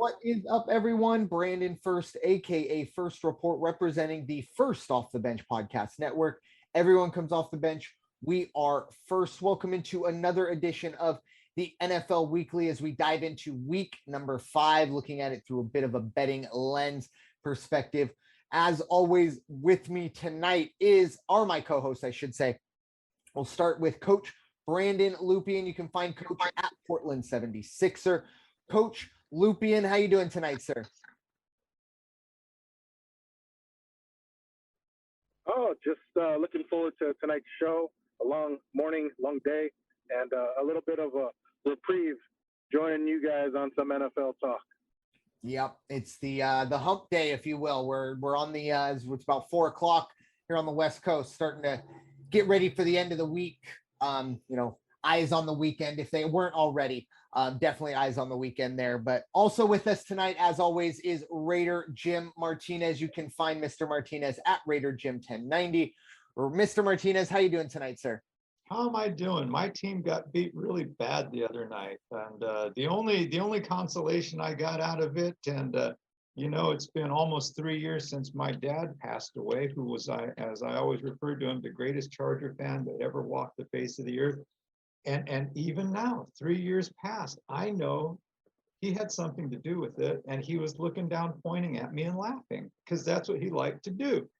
What is up, everyone? Brandon Ferst, aka First Report, representing the First Off the Bench podcast network. Everyone comes off the bench. We are first. Welcome into another edition of the NFL Weekly as we dive into week number 5, looking at it through a bit of a betting lens perspective. As always, with me tonight are my co-hosts, I should say. We'll start with Coach Brandon Lupian. You can find Coach at Portland 76er. Coach Lupian, how you doing tonight, sir? Oh, just looking forward to tonight's show. A long morning, long day, and a little bit of a reprieve joining you guys on some NFL talk. Yep, it's the hump day, if you will. We're on the it's about 4:00 here on the West Coast, starting to get ready for the end of the week. Eyes on the weekend if they weren't already. Definitely eyes on the weekend there. But also with us tonight, as always, is Raider Jim Martinez. You can find Mr. Martinez at Raider Jim 1090. Or Mr. Martinez, how you doing tonight, sir? How am I doing? My team got beat really bad the other night, and the only consolation I got out of it, and it's been almost 3 years since my dad passed away, who was, as I always referred to him, the greatest Charger fan that ever walked the face of the earth. And even now, 3 years past, I know he had something to do with it, and he was looking down, pointing at me and laughing, because that's what he liked to do.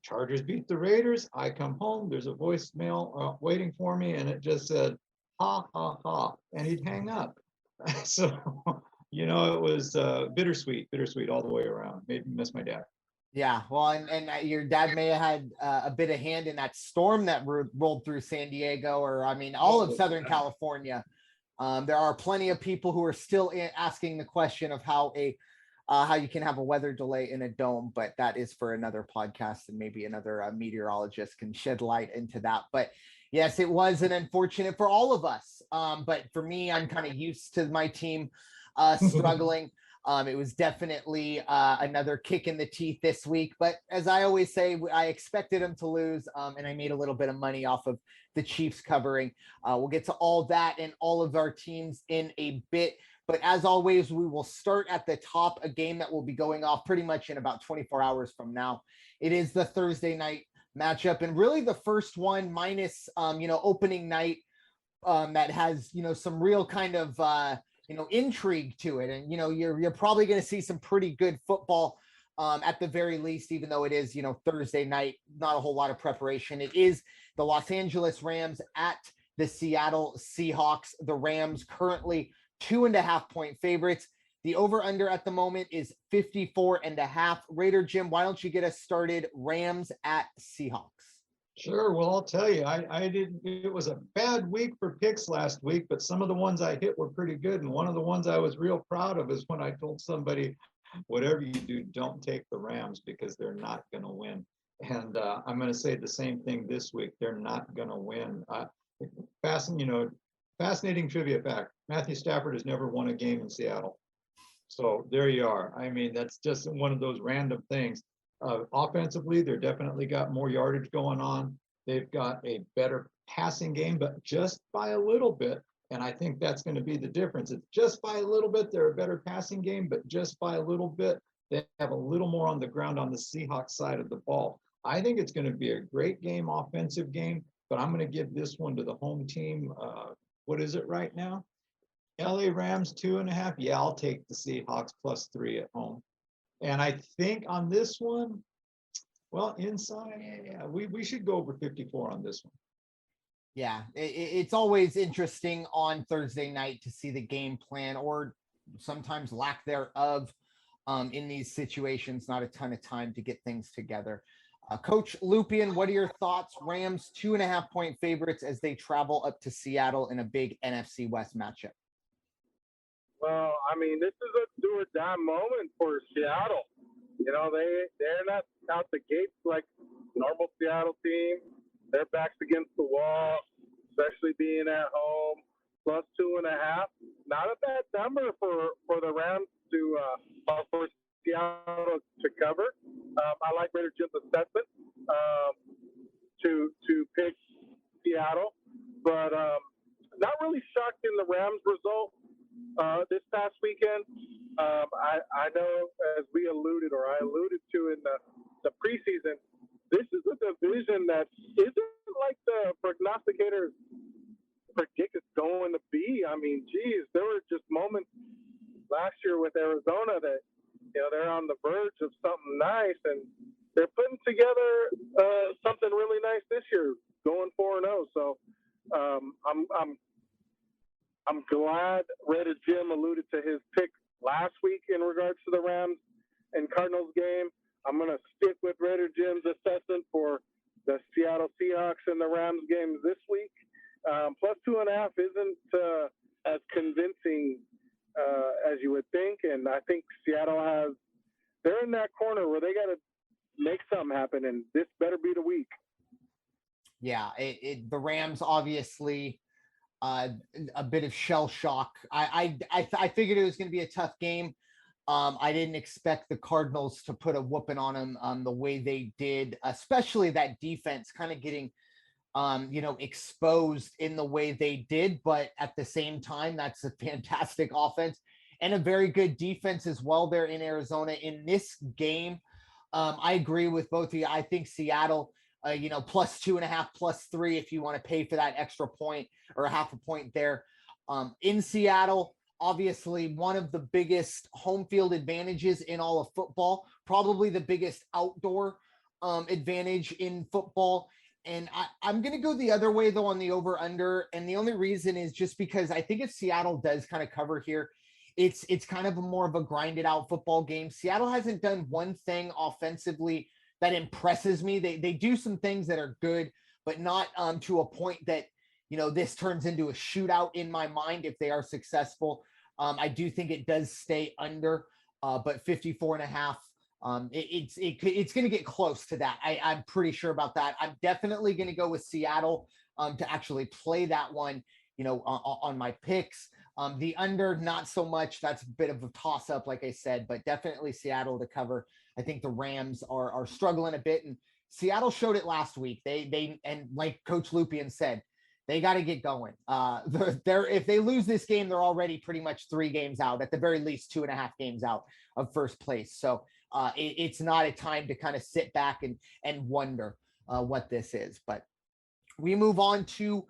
Chargers beat the Raiders. I come home. There's a voicemail waiting for me, and it just said, ha, ha, ha, and he'd hang up. So, it was bittersweet all the way around. Made me miss my dad. Yeah, well, and your dad may have had a bit of hand in that storm that rolled through San Diego, or all of Southern California. There are plenty of people who are still asking the question of how you can have a weather delay in a dome, but that is for another podcast, and maybe another meteorologist can shed light into that. But yes, it was an unfortunate for all of us. But for me, I'm kind of used to my team struggling. It was definitely another kick in the teeth this week. But as I always say, I expected them to lose, and I made a little bit of money off of the Chiefs covering. We'll get to all that and all of our teams in a bit. But as always, we will start at the top, a game that will be going off pretty much in about 24 hours from now. It is the Thursday night matchup, and really the first one minus, opening night that has, some real kind of intrigue to it. And, you're probably going to see some pretty good football at the very least, even though it is, Thursday night, not a whole lot of preparation. It is the Los Angeles Rams at the Seattle Seahawks. The Rams currently 2.5-point favorites. The over-under at the moment is 54.5. Raider Jim, why don't you get us started? Rams at Seahawks. Sure. Well, I'll tell you, it was a bad week for picks last week, but some of the ones I hit were pretty good. And one of the ones I was real proud of is when I told somebody, whatever you do, don't take the Rams because they're not going to win. And I'm going to say the same thing this week. They're not going to win. Fascinating trivia fact. Matthew Stafford has never won a game in Seattle. So there you are. That's just one of those random things. Offensively, they're definitely got more yardage going on. They've got a better passing game, but just by a little bit. And I think that's going to be the difference. It's just by a little bit. They're a better passing game, but just by a little bit, they have a little more on the ground on the Seahawks side of the ball. I think it's going to be a great game, offensive game, but I'm going to give this one to the home team. What is it right now? LA Rams 2.5. Yeah, I'll take the Seahawks +3 at home. And I think on this one, well, inside, yeah, we should go over 54 on this one. Yeah, it's always interesting on Thursday night to see the game plan or sometimes lack thereof in these situations. Not a ton of time to get things together. Coach Lupian, what are your thoughts? Rams 2.5-point favorites as they travel up to Seattle in a big NFC West matchup. Well, this is a do or die moment for Seattle. They're not out the gates like normal Seattle team. Their backs against the wall, especially being at home. +2.5. Not a bad number for the Rams for Seattle to cover. I like Raider Jim's assessment to pick Seattle, but not really shocked in the Rams result. this past weekend. I know, as we alluded, or I alluded to in the preseason, this is a division that isn't like the prognosticators predict it's going to be. I mean, geez, there were just moments last year with Arizona that, they're on the verge of something nice, and they're putting together something really nice this year, going 4-0. So I'm glad Red Jim alluded to his pick last week in regards to the Rams and Cardinals game. I'm going to stick with Red Jim's assessment for the Seattle Seahawks and the Rams games this week. Plus 2.5 isn't as convincing as you would think, and I think Seattle they're in that corner where they got to make something happen, and this better be the week. Yeah, the Rams obviously a bit of shell shock. I figured it was going to be a tough game. I didn't expect the Cardinals to put a whooping on them the way they did, especially that defense kind of getting exposed in the way they did. But at the same time, that's a fantastic offense and a very good defense as well there in Arizona in this game. I agree with both of you. I think Seattle, plus 2.5, plus 3, if you want to pay for that extra point or a half a point there. In Seattle, obviously one of the biggest home field advantages in all of football, probably the biggest outdoor advantage in football. And I'm going to go the other way, though, on the over-under. And the only reason is just because I think if Seattle does kind of cover here, it's kind of more of a grinded-out football game. Seattle hasn't done one thing offensively that impresses me. They do some things that are good, but not to a point that, this turns into a shootout in my mind if they are successful. I do think it does stay under, but 54.5. It's going to get close to that. I'm pretty sure about that. I'm definitely going to go with Seattle to actually play that one, on my picks. The under, not so much. That's a bit of a toss up, like I said, but definitely Seattle to cover. I think the Rams are struggling a bit, and Seattle showed it last week. They and like Coach Lupian said, they got to get going. If they lose this game, they're already pretty much 3 games out, at the very least 2.5 games out of first place. So it's not a time to kind of sit back and wonder what this is. But we move on to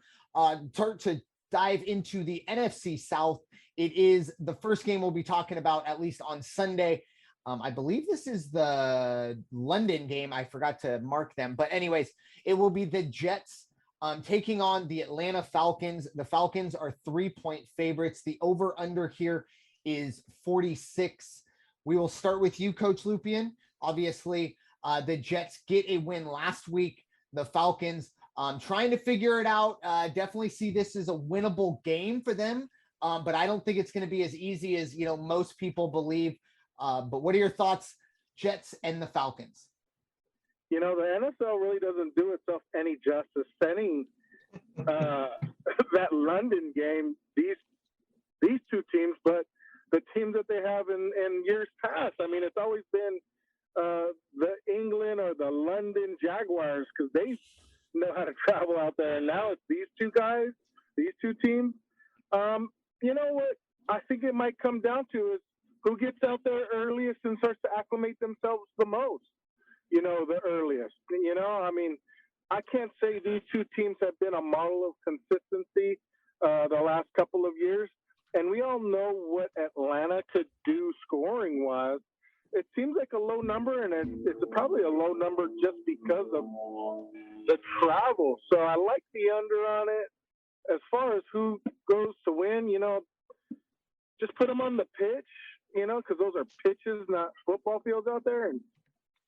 dive into the NFC South. It is the first game we'll be talking about, at least on Sunday. I believe this is the London game. I forgot to mark them. But anyways, it will be the Jets taking on the Atlanta Falcons. The Falcons are 3-point favorites. The over-under here is 46. We will start with you, Coach Lupian. Obviously, the Jets get a win last week. The Falcons trying to figure it out. Definitely see this as a winnable game for them, but I don't think it's going to be as easy as most people believe. But what are your thoughts, Jets and the Falcons? The NFL really doesn't do itself any justice sending that London game, these two teams, but the teams that they have in years past. I mean, it's always been the England or the London Jaguars, because they know how to travel out there. And now it's these two guys, these two teams. You know what I think it might come down to is who gets out there earliest and starts to acclimate themselves the most. The earliest. I mean, I can't say these two teams have been a model of consistency the last couple of years. And we all know what Atlanta could do scoring-wise. It seems like a low number, and it's probably a low number just because of the travel. So I like the under on it. As far as who goes to win, just put them on the pitch, because those are pitches, not football fields out there, and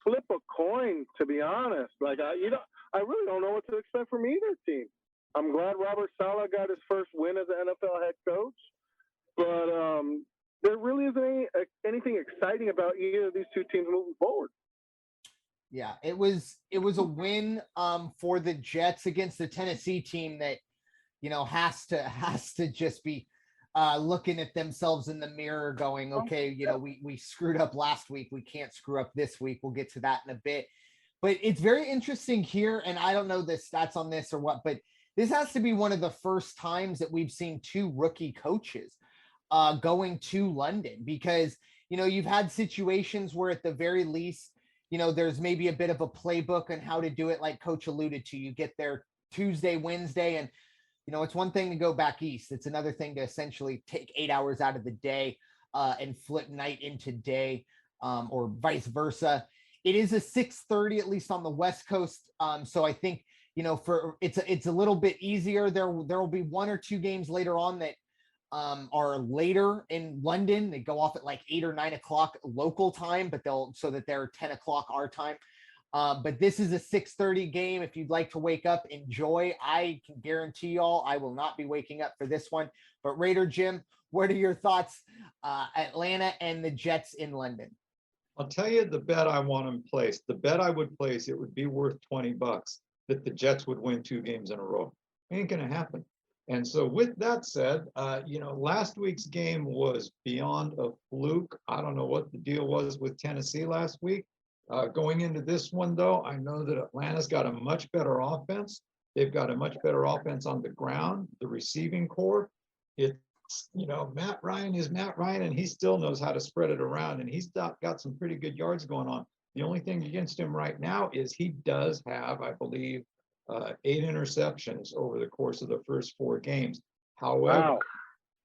flip a coin, to be honest. I really don't know what to expect from either team. I'm glad Robert Saleh got his first win as an NFL head coach, but there really isn't anything exciting about either of these two teams moving forward. Yeah, it was a win for the Jets against the Tennessee team that has to just be looking at themselves in the mirror going, okay, we screwed up last week. We can't screw up this week. We'll get to that in a bit. But it's very interesting here, and I don't know the stats on this or what, but this has to be one of the first times that we've seen 2 rookie coaches. going to London, because, you know, you've had situations where at the very least, you know, there's maybe a bit of a playbook on how to do it. Like Coach alluded to, you get there Tuesday, Wednesday, and, you know, it's one thing to go back east. It's another thing to essentially take 8 hours out of the day and flip night into day, or vice versa. It is a 6:30, at least on the West Coast. So I think, you know, for it's a little bit easier. There will be 1 or 2 games later on that are later in London. They go off at like 8 or 9 o'clock local time, but so that they're 10 o'clock our time. But this is a 6:30 game. If you'd like to wake up, enjoy. I can guarantee y'all I will not be waking up for this one. But Raider Jim, what are your thoughts? Atlanta and the Jets in London. I'll tell you the bet I want to place. The bet I would place, it would be worth $20 that the Jets would win 2 games in a row. Ain't going to happen. And so with that said, you know, last week's game was beyond a fluke. I don't know what the deal was with Tennessee last week. Going into this one, though, I know that Atlanta's got a much better offense. They've got a much better offense on the ground, the receiving core. It's, you know, Matt Ryan is Matt Ryan, and he still knows how to spread it around, and he's got some pretty good yards going on. The only thing against him right now is he does have, I believe, 8 interceptions over the course of the first 4 games. However,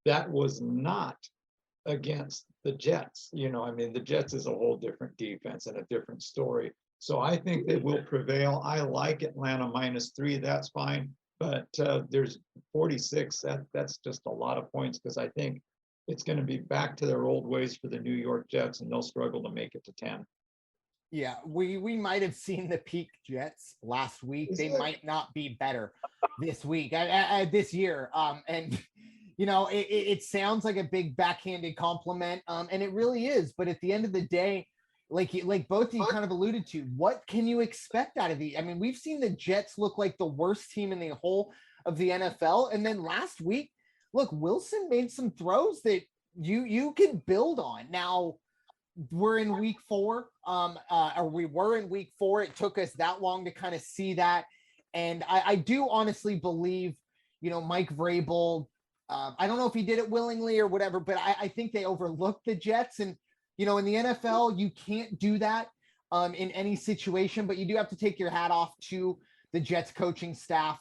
that was not against the Jets. You know, I mean, the Jets is a whole different defense and a different story. So I think they will prevail. I like Atlanta -3. That's fine. But there's 46. That's just a lot of points, because I think it's going to be back to their old ways for the New York Jets, and they'll struggle to make it to 10. Yeah, we might have seen the peak Jets last week. They might not be better this week, this year. And you know, it sounds like a big backhanded compliment, and it really is. But at the end of the day, like both of you kind of alluded to, what can you expect out of the? I mean, we've seen the Jets look like the worst team in the whole of the NFL, and then last week, look, Wilson made some throws that you can build on. Now, we're in week 4, or we were in week 4. It took us that long to kind of see that. And I do honestly believe, you know, Mike Vrabel, I don't know if he did it willingly or whatever, but I think they overlooked the Jets. And, you know, in the NFL, you can't do that in any situation, but you do have to take your hat off to the Jets coaching staff.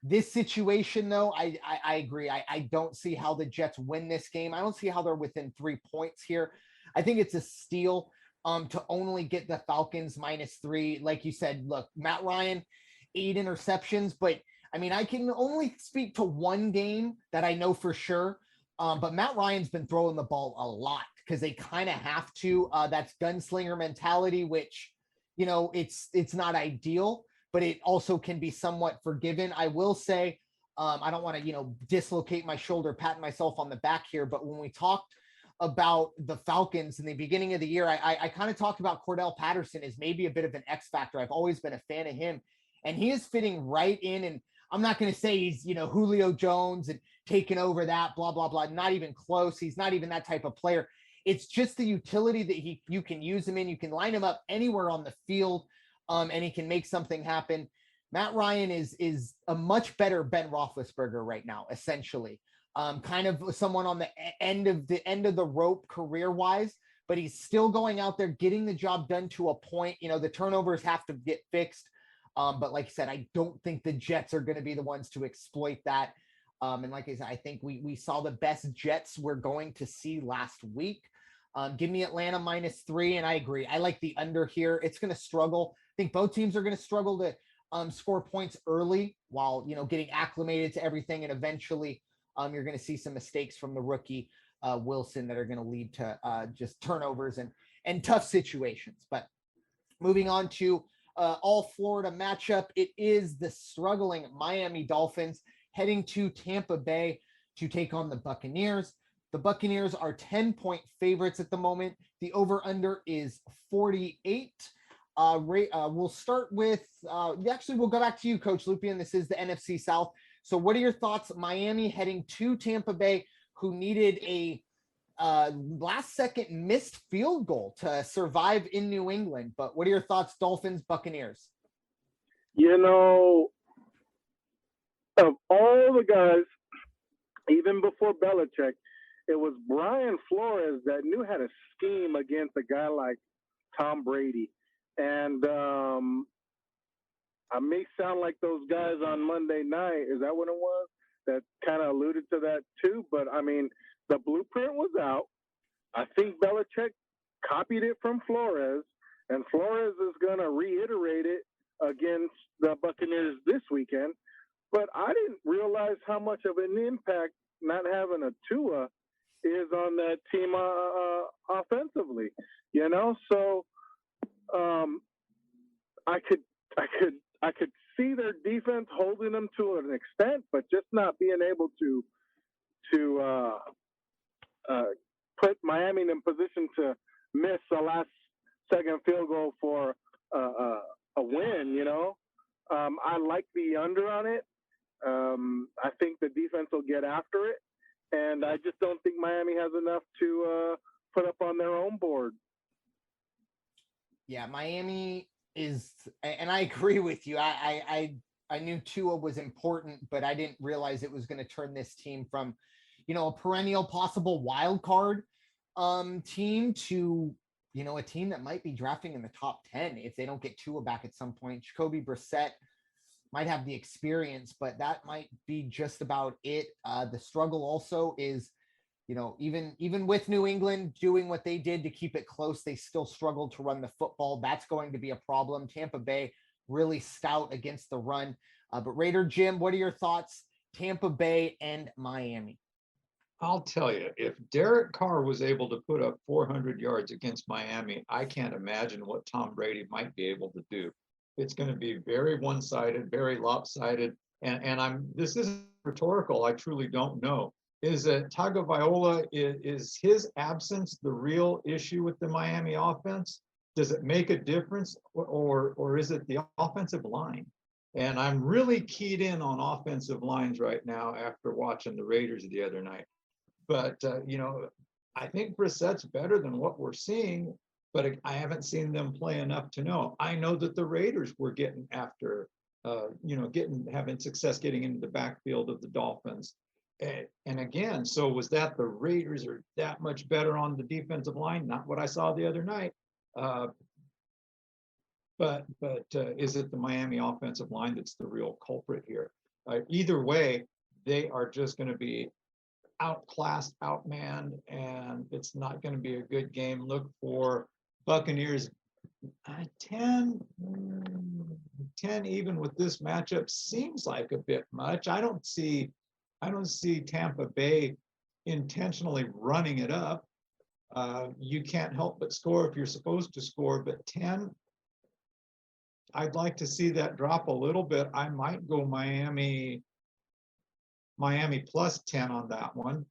This situation, though, I agree. I don't see how the Jets win this game. I don't see how they're within 3 points here. I think it's a steal to only get the Falcons -3. Like you said, look, Matt Ryan, 8 interceptions, but I mean, I can only speak to one game that I know for sure. But Matt Ryan's been throwing the ball a lot because they kind of have to. That's gunslinger mentality, which, you know, it's not ideal, but it also can be somewhat forgiven. I will say, I don't want to, you know, dislocate my shoulder, patting myself on the back here, but when we talked about the Falcons in the beginning of the year, I kind of talked about Cordell Patterson as maybe a bit of an X factor. I've always been a fan of him, and he is fitting right in. And I'm not going to say he's, you know, Julio Jones and taking over that, blah, blah, blah. Not even close. He's not even that type of player. It's just the utility that you can use him in. You can line him up anywhere on the field, and he can make something happen. Matt Ryan is a much better Ben Roethlisberger right now, essentially. Kind of someone on the end of the rope career-wise, but he's still going out there, getting the job done to a point. You know, the turnovers have to get fixed. But like I said, I don't think the Jets are going to be the ones to exploit that. And like I said, I think we saw the best Jets we're going to see last week. Give me Atlanta -3, and I agree. I like the under here. It's going to struggle. I think both teams are going to struggle to score points early while, you know, getting acclimated to everything, and eventually you're going to see some mistakes from the rookie Wilson that are going to lead to just turnovers and tough situations. But moving on to all Florida matchup, it is the struggling Miami Dolphins heading to Tampa Bay to take on the Buccaneers. The Buccaneers are 10-point favorites at the moment. The over-under is 48. We'll start with, actually, we'll go back to you, Coach Lupian. This is the NFC South. So what are your thoughts? Miami heading to Tampa Bay, who needed a last-second missed field goal to survive in New England. But what are your thoughts, Dolphins, Buccaneers? You know, of all the guys, even before Belichick, it was Brian Flores that knew how to scheme against a guy like Tom Brady. And I may sound like those guys on Monday night. Is that what it was? That kind of alluded to that too. But I mean, the blueprint was out. I think Belichick copied it from Flores, and Flores is going to reiterate it against the Buccaneers this weekend. But I didn't realize how much of an impact not having a Tua is on that team offensively. You know, so I could see their defense holding them to an extent, but just not being able to put Miami in position to miss a last second field goal for a win. You know, I like the under on it. I think the defense will get after it, and I just don't think Miami has enough to put up on their own board. Yeah, Miami is, and I agree with you. I knew Tua was important, but I didn't realize it was going to turn this team from, a perennial possible wild card team to, a team that might be drafting in the top 10 if they don't get Tua back at some point. Jacoby Brissett might have the experience, but that might be just about it. The struggle also is, even with New England doing what they did to keep it close, they still struggled to run the football. That's going to be a problem. Tampa Bay really stout against the run. But Raider Jim, what are your thoughts? Tampa Bay and Miami. I'll tell you, if Derek Carr was able to put up 400 yards against Miami, I can't imagine what Tom Brady might be able to do. It's going to be very one-sided, very lopsided. And this isn't rhetorical. I truly don't know. Is that Tagovailoa, is his absence the real issue with the Miami offense? Does it make a difference, or is it the offensive line? And I'm really keyed in on offensive lines right now after watching the Raiders the other night. But, I think Brissett's better than what we're seeing, but I haven't seen them play enough to know. I know that the Raiders were getting after, having success getting into the backfield of the Dolphins. And again, so was that the Raiders are that much better on the defensive line? Not what I saw the other night. But is it the Miami offensive line that's the real culprit here? Either way, they are just going to be outclassed, outmanned, and it's not going to be a good game. Look for Buccaneers 10 even with this matchup seems like a bit much. I don't see Tampa Bay intentionally running it up. You can't help but score if you're supposed to score, but 10, I'd like to see that drop a little bit. I might go Miami plus 10 on that one.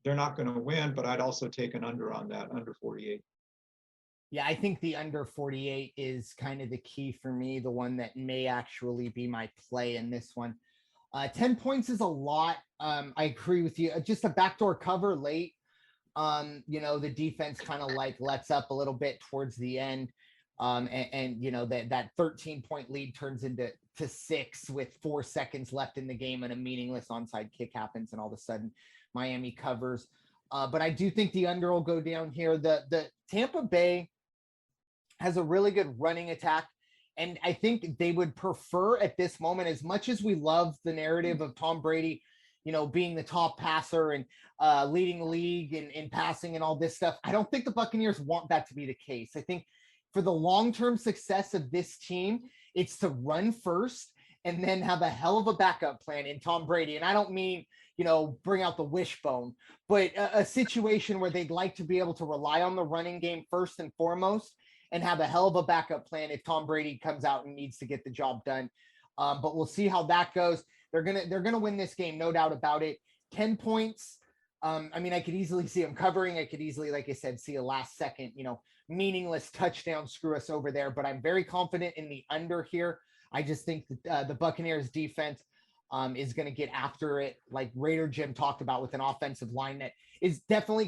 They're not going to win, but I'd also take an under on that, under 48. Yeah, I think the under 48 is kind of the key for me, the one that may actually be my play in this one. 10 points is a lot. I agree with you. Just a backdoor cover late. The defense kind of lets up a little bit towards the end. That 13-point lead turns into 6 with 4 seconds left in the game and a meaningless onside kick happens, and all of a sudden Miami covers. But I do think the under will go down here. The Tampa Bay has a really good running attack. And I think they would prefer at this moment, as much as we love the narrative of Tom Brady, being the top passer and leading the league in passing and all this stuff. I don't think the Buccaneers want that to be the case. I think for the long-term success of this team, it's to run first and then have a hell of a backup plan in Tom Brady. And I don't mean, bring out the wishbone, but a situation where they'd like to be able to rely on the running game first and foremost and have a hell of a backup plan if Tom Brady comes out and needs to get the job done. But we'll see how that goes. They're gonna win this game, no doubt about it. 10 points. I could easily see them covering. I could easily, like I said, see a last second, meaningless touchdown screw us over there. But I'm very confident in the under here. I just think that the Buccaneers defense is going to get after it, like Raider Jim talked about, with an offensive line that is definitely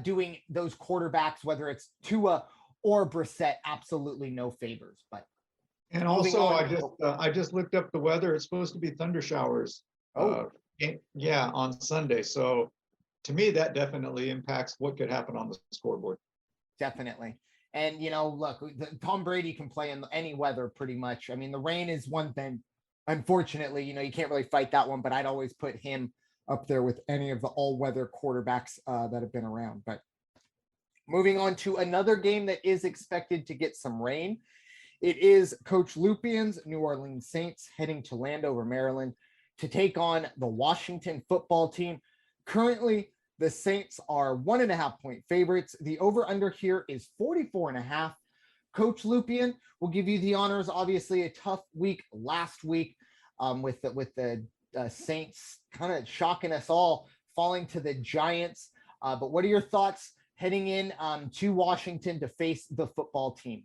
doing those quarterbacks, whether it's Tua or Brissett, absolutely no favors. But and also, I just looked up the weather. It's supposed to be thunder showers. On Sunday. So to me, that definitely impacts what could happen on the scoreboard. Definitely. And, look, Tom Brady can play in any weather pretty much. I mean, the rain is one thing. Unfortunately, you can't really fight that one, but I'd always put him up there with any of the all-weather quarterbacks that have been around. But moving on to another game that is expected to get some rain. It is Coach Lupian's New Orleans Saints heading to Landover, Maryland to take on the Washington football team. Currently, the Saints are 1.5-point favorites. The over-under here is 44.5. Coach Lupian will give you the honors. Obviously, a tough week last week with the Saints kind of shocking us all, falling to the Giants. But what are your thoughts heading in to Washington to face the football team?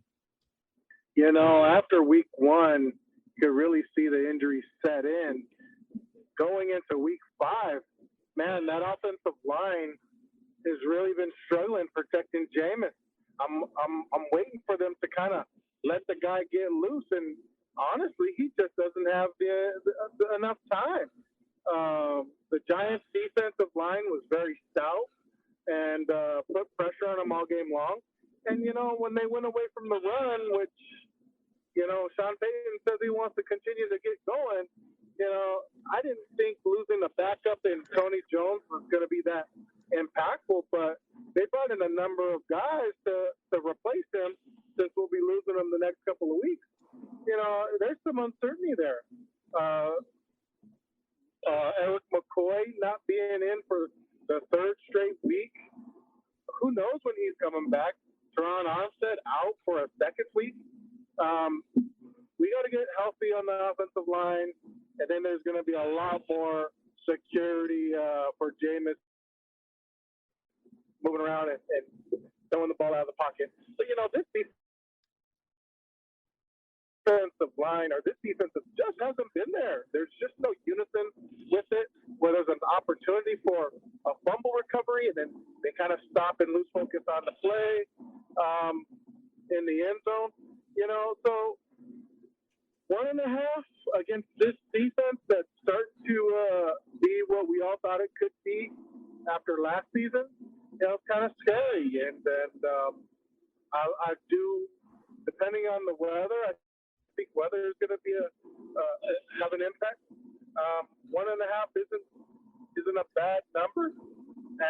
After week one, you could really see the injuries set in. Going into week 5, man, that offensive line has really been struggling protecting Jameis. I'm waiting for them to kind of let the guy get loose, and honestly, he just doesn't have enough time. The Giants' defensive line was very stout and put pressure on them all game long. And when they went away from the run, which Sean Payton says he wants to continue to get going. I didn't think losing the backup in Tony Jones was going to be that impactful, but they brought in a number of guys to replace him since we'll be losing him the next couple of weeks. There's some uncertainty there. Eric McCoy not being in for the 3rd straight week. Who knows when he's coming back? Teron Armstead out for a 2nd week. We got to get healthy on the offensive line, and then there's going to be a lot more security for Jameis moving around and throwing the ball out of the pocket. So, this defensive line or this defense just hasn't been there. There's just no unison with it, where there's an opportunity for a fumble recovery, and then they kind of stop and lose focus on the play in the end zone. So 1.5 against this defense that's starting to be what we all thought it could be after last season, it's kind of scary. And I do, depending on the weather, I think weather is going to be have an impact. 1.5 isn't a bad number,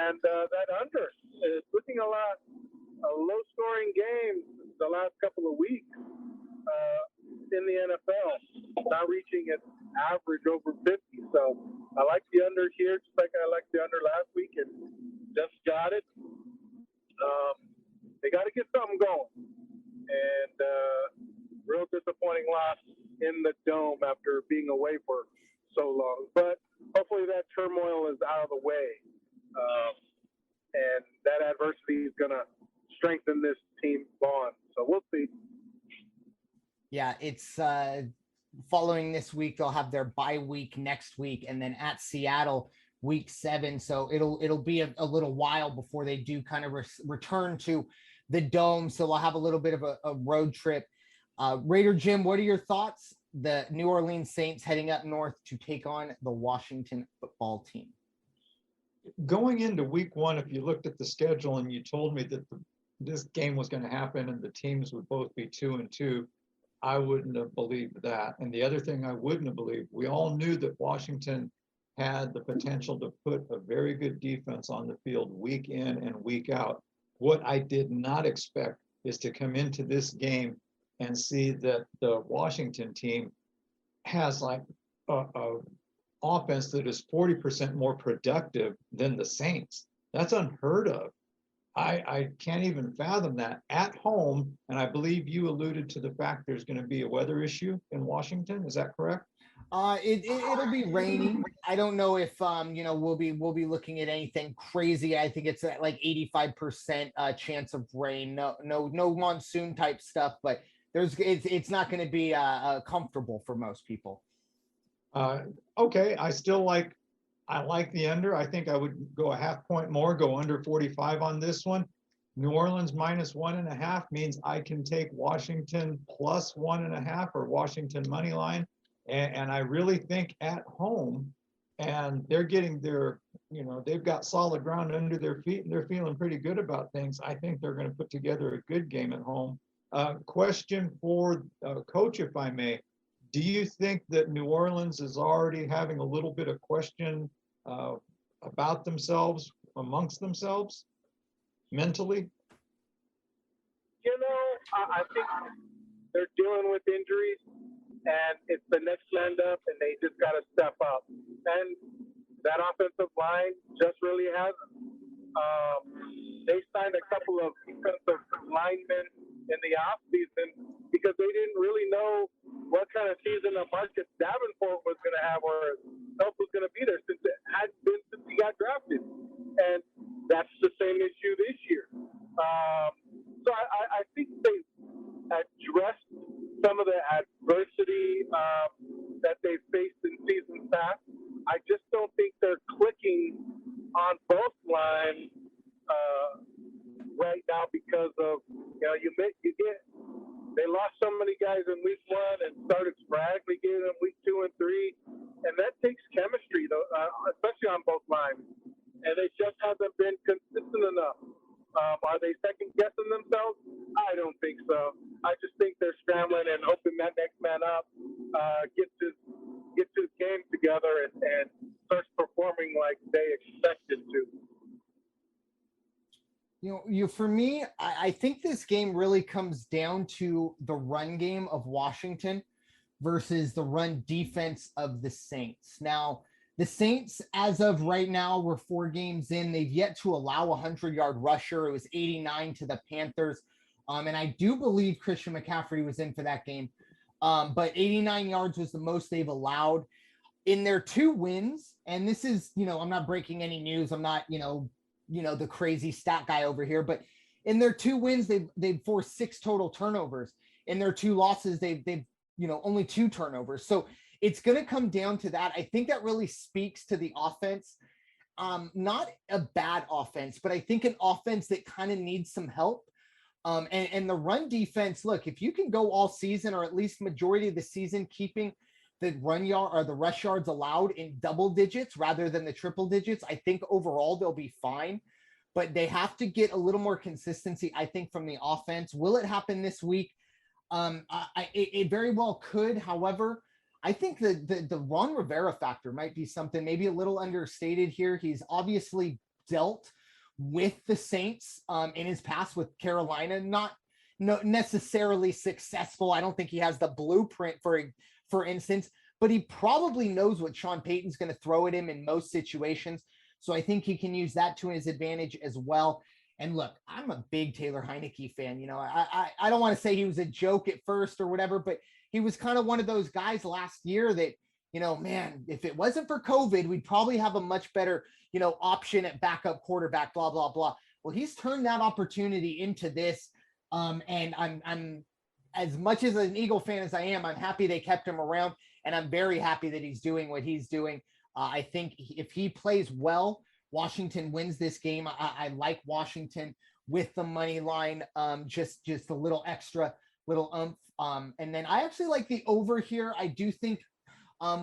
and that under is looking a low-scoring game the last couple of weeks in the NFL, not reaching its average over 50. So I like the under here, just like I liked the under last week, and just got it. They got to get something going, and real disappointing loss in the Dome after being away for so long. But hopefully that turmoil is out of the way, and that adversity is going to strengthen this team bond. So we'll see. Yeah, it's following this week. They'll have their bye week next week, and then at Seattle week 7. So it'll be a little while before they do kind of return to the Dome. So we'll have a little bit of a road trip. Raider Jim, what are your thoughts? The New Orleans Saints heading up north to take on the Washington football team. Going into week 1, if you looked at the schedule and you told me that this game was going to happen and the teams would both be 2-2, I wouldn't have believed that. And the other thing I wouldn't have believed, we all knew that Washington had the potential to put a very good defense on the field week in and week out. What I did not expect is to come into this game and see that the Washington team has like a offense that is 40% more productive than the Saints. That's unheard of. I can't even fathom that at home. And I believe you alluded to the fact there's going to be a weather issue in Washington. Is that correct? It'll be rainy. I don't know if we'll be looking at anything crazy. I think it's like 85% chance of rain. No monsoon type stuff, but it's not going to be comfortable for most people. Okay, I like the under. I think I would go a half point more, go under 45 on this one. New Orleans minus 1.5 means I can take Washington plus 1.5 or Washington money line. And I really think at home, and they're getting their you know, they've got solid ground under their feet and they're feeling pretty good about things. I think they're going to put together a good game at home. Question for Coach, if I may. Do you think that New Orleans is already having a little bit of question about themselves, amongst themselves, mentally? You know, I think they're dealing with injuries, and it's the next man up, and they just got to step up. And that offensive line just really hasn't. They signed a couple of defensive linemen in the offseason because they didn't really know what kind of season Marcus Davenport was going to have or help was going to be there since it hadn't been since he got drafted. And that's the same issue this year. So I think they addressed some of the adversity that they faced in seasons past. I just don't think they're clicking on both lines right now because of, you know, they lost so many guys in week 1 and started sporadically getting them week 2 and 3, and that takes chemistry, though, especially on both lines. And it just hasn't been consistent enough. Are they second guessing themselves? I don't think so. I just think they're scrambling and hoping that next man up gets his game together and starts performing like they expected to. For me, I think this game really comes down to the run game of Washington versus the run defense of the Saints. Now, the Saints, as of right now, we're 4 games in. They've yet to allow a 100-yard rusher. It was 89 to the Panthers. And I do believe Christian McCaffrey was in for that game. But 89 yards was the most they've allowed. In their 2 wins, and this is, I'm not breaking any news. I'm not, the crazy stat guy over here. But in their 2 wins, they've forced 6 total turnovers. In their 2 losses, they've only 2 turnovers. So it's going to come down to that. I think that really speaks to the offense. Not a bad offense, but I think an offense that kind of needs some help. And the run defense, look, if you can go all season or at least majority of the season keeping the run yard or the rush yards allowed in double digits rather than the triple digits, I think overall they'll be fine. But they have to get a little more consistency, I think, from the offense. Will it happen this week? It very well could. However, I think the Ron Rivera factor might be something maybe a little understated here. He's obviously dealt with the Saints in his past with Carolina, not necessarily successful. I don't think he has the blueprint for instance, but he probably knows what Sean Payton's going to throw at him in most situations. So I think he can use that to his advantage as well. And look, I'm a big Taylor Heineke fan. I don't want to say he was a joke at first or whatever, but he was kind of one of those guys last year that, man, if it wasn't for COVID, we'd probably have a much better, option at backup quarterback, blah, blah, blah. Well, he's turned that opportunity into this. And I'm as much as an Eagle fan as I am, I'm happy they kept him around, and I'm very happy that he's doing what he's doing. I think if he plays well, Washington wins this game. I like Washington with the money line, just a little extra, little oomph. And then I actually like the over here. I do think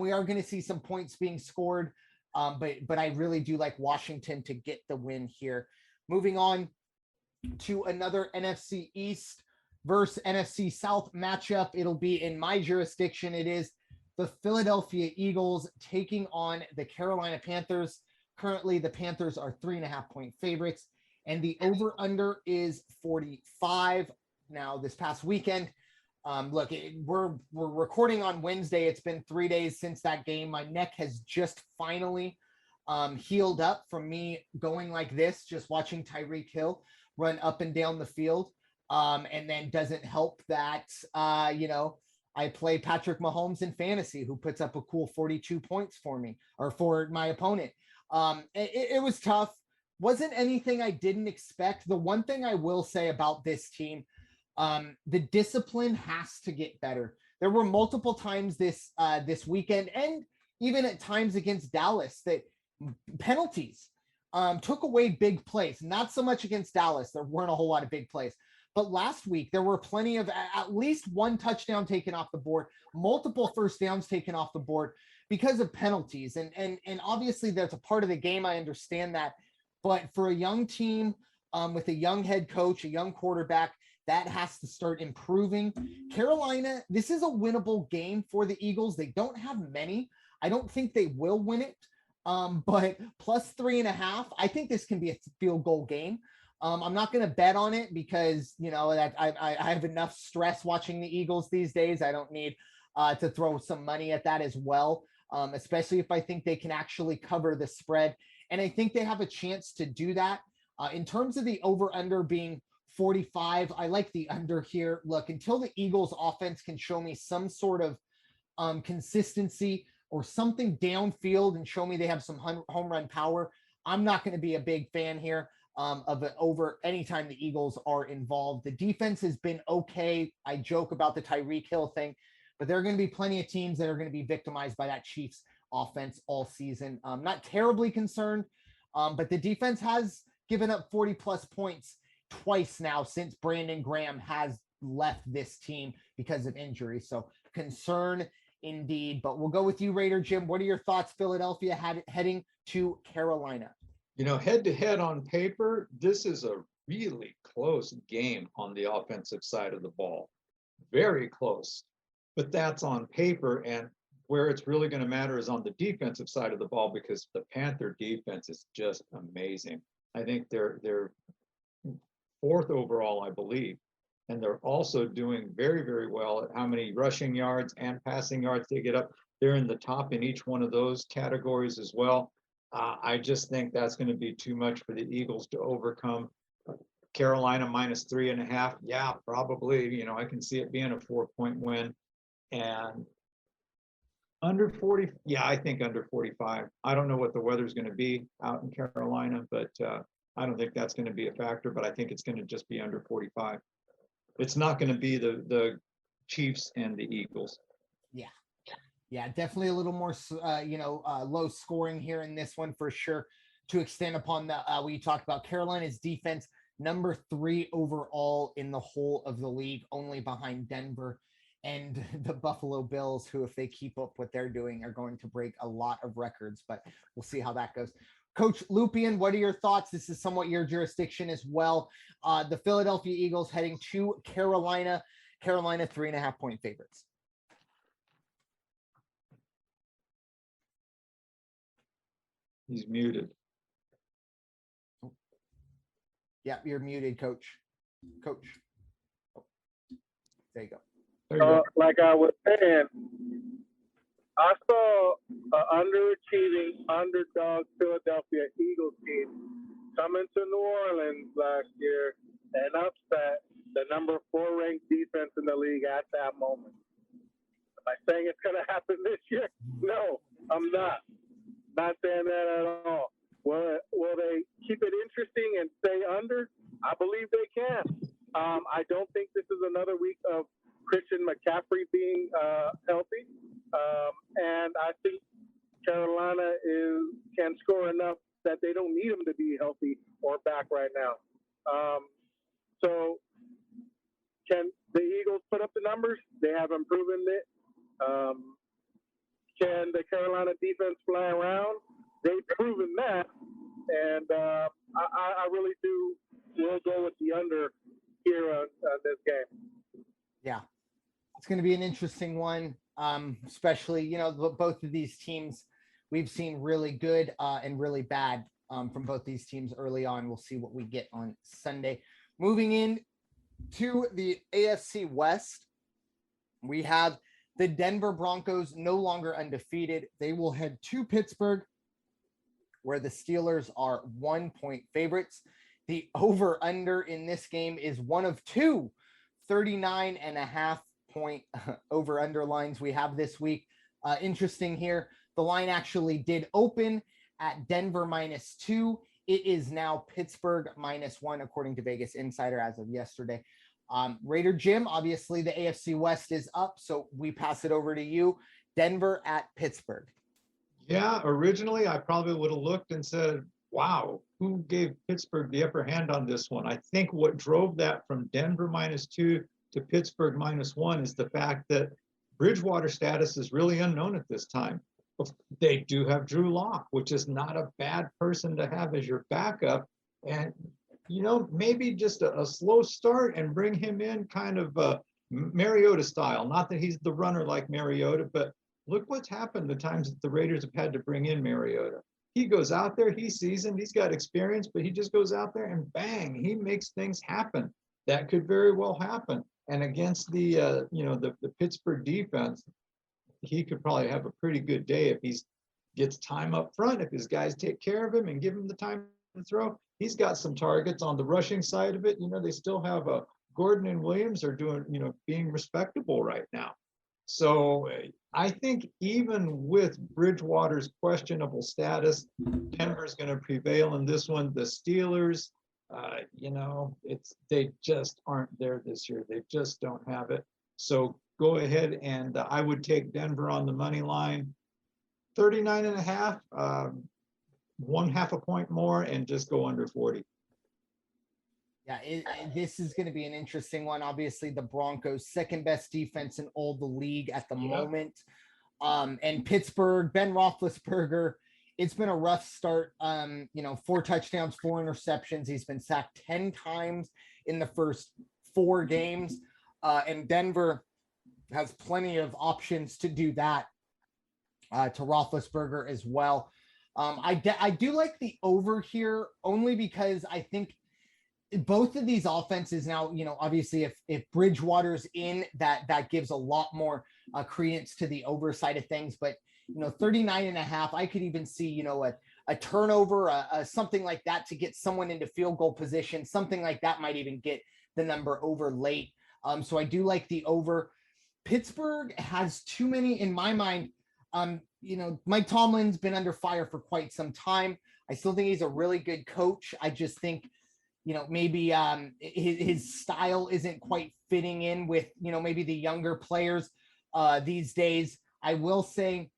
we are going to see some points being scored, but I really do like Washington to get the win here. Moving on to another NFC East versus NFC South matchup. It'll be in my jurisdiction. It is the Philadelphia Eagles taking on the Carolina Panthers. Currently, the Panthers are 3.5-point favorites, and the over-under is 45. Now, this past weekend, look, we're recording on Wednesday. It's been 3 days since that game. My neck has just finally healed up from me going like this, just watching Tyreek Hill run up and down the field. And then doesn't help that, I play Patrick Mahomes in fantasy, who puts up a cool 42 points for me or for my opponent. It was tough. Wasn't anything I didn't expect. The one thing I will say about this team, the discipline has to get better. There were multiple times this weekend and even at times against Dallas that penalties took away big plays. Not so much against Dallas. There weren't a whole lot of big plays. But last week, there were plenty of at least one touchdown taken off the board, multiple first downs taken off the board. because of penalties. And obviously that's a part of the game. I understand that. But for a young team with a young head coach, a young quarterback, that has to start improving. Carolina, this is a winnable game for the Eagles. They don't have many. I don't think they will win it. But plus 3.5, I think this can be a field goal game. I'm not going to bet on it because, you know, that I have enough stress watching the Eagles these days. I don't need to throw some money at that as well, especially if I think they can actually cover the spread. And I think they have a chance to do that. In terms of the over-under being 45, I like the under here. Look, until the Eagles offense can show me some sort of consistency or something downfield and show me they have some home run power, I'm not going to be a big fan here of it over anytime the Eagles are involved. The defense has been okay. I joke about the Tyreek Hill thing, but there are going to be plenty of teams that are going to be victimized by that Chiefs offense all season. I'm not terribly concerned, but the defense has given up 40 plus points twice now since Brandon Graham has left this team because of injury. So concern indeed, but we'll go with you, Raider Jim. What are your thoughts, Philadelphia heading to Carolina? You know, head to head on paper, this is a really close game on the offensive side of the ball. Very close, but that's on paper. And where it's really going to matter is on the defensive side of the ball, because the Panther defense is just amazing. I think they're fourth overall, I believe. And they're also doing very, very well at how many rushing yards and passing yards they get up. They're in the top in each one of those categories as well. I just think that's going to be too much for the Eagles to overcome. Carolina minus 3.5. Yeah, probably. You know, I can see it being a 4-point win. And under 40. Yeah, I think under 45. I don't know what the weather's going to be out in Carolina, but I don't think that's going to be a factor. But I think it's going to just be under 45. It's not going to be the Chiefs and the Eagles. Yeah, definitely a little more, low scoring here in this one for sure. To extend upon the what you talked about, Carolina's defense, number 3 overall in the whole of the league, only behind Denver and the Buffalo Bills, who, if they keep up what they're doing, are going to break a lot of records. But we'll see how that goes. Coach Lupian, what are your thoughts? This is somewhat your jurisdiction as well. The Philadelphia Eagles heading to Carolina. Carolina 3.5-point favorites. He's muted. Yeah, you're muted, Coach. Coach. Oh, there you go. There you go. Like I was saying, I saw an underachieving underdog Philadelphia Eagles team come into New Orleans last year and upset the number 4 ranked defense in the league at that moment. Am I saying it's going to happen this year? No, I'm not. Not saying that at all. Will they keep it interesting and stay under? I believe they can. I don't think this is another week of Christian McCaffrey being healthy. And I think Carolina can score enough that they don't need him to be healthy or back right now. So can the Eagles put up the numbers? They haven't proven it. Can the Carolina defense fly around? They've proven that. And I really will go with the under here on this game. Yeah, it's going to be an interesting one, especially, both of these teams, we've seen really good and really bad from both these teams early on. We'll see what we get on Sunday. Moving in to the AFC West, we have the Denver Broncos no longer undefeated. They will head to Pittsburgh, where the Steelers are 1-point favorites. The over-under in this game is one of 2 39.5-point over-under lines we have this week. Interesting here. The line actually did open at Denver -2. It is now Pittsburgh -1, according to Vegas Insider as of yesterday. Raider Jim, obviously the AFC West is up, so we pass it over to you. Denver at Pittsburgh. Yeah, originally I probably would have looked and said, wow, who gave Pittsburgh the upper hand on this one? I think what drove that from Denver -2 to Pittsburgh -1 is the fact that Bridgewater status is really unknown at this time. They do have Drew Lock, which is not a bad person to have as your backup. And, maybe just a slow start and bring him in kind of Mariota style. Not that he's the runner like Mariota, but look what's happened the times that the Raiders have had to bring in Mariota. He goes out there, he's seasoned, he's got experience, but he just goes out there and bang, he makes things happen. That could very well happen. And against the the Pittsburgh defense, he could probably have a pretty good day if he gets time up front, if his guys take care of him and give him the time to throw. He's got some targets on the rushing side of it. They still have Gordon and Williams are doing, being respectable right now. So I think even with Bridgewater's questionable status, Denver's going to prevail in this one. The Steelers, they just aren't there this year. They just don't have it. So go ahead and I would take Denver on the money line, 39.5, 1/2 a point more, and just go under 40. Yeah, this is going to be an interesting one. Obviously, the Broncos' second best defense in all the league at the moment. And Pittsburgh, Ben Roethlisberger, it's been a rough start. 4 touchdowns, 4 interceptions. He's been sacked 10 times in the first 4 games. And Denver has plenty of options to do that to Roethlisberger as well. I do like the over here only because I think both of these offenses now, obviously if Bridgewater's in, that gives a lot more credence to the over side of things. But 39.5, I could even see a turnover, something like that to get someone into field goal position. Something like that might even get the number over late. So I do like the over. Pittsburgh has too many in my mind. Mike Tomlin's been under fire for quite some time. I still think he's a really good coach. I just think maybe his style isn't quite fitting in with, maybe the younger players these days. I will say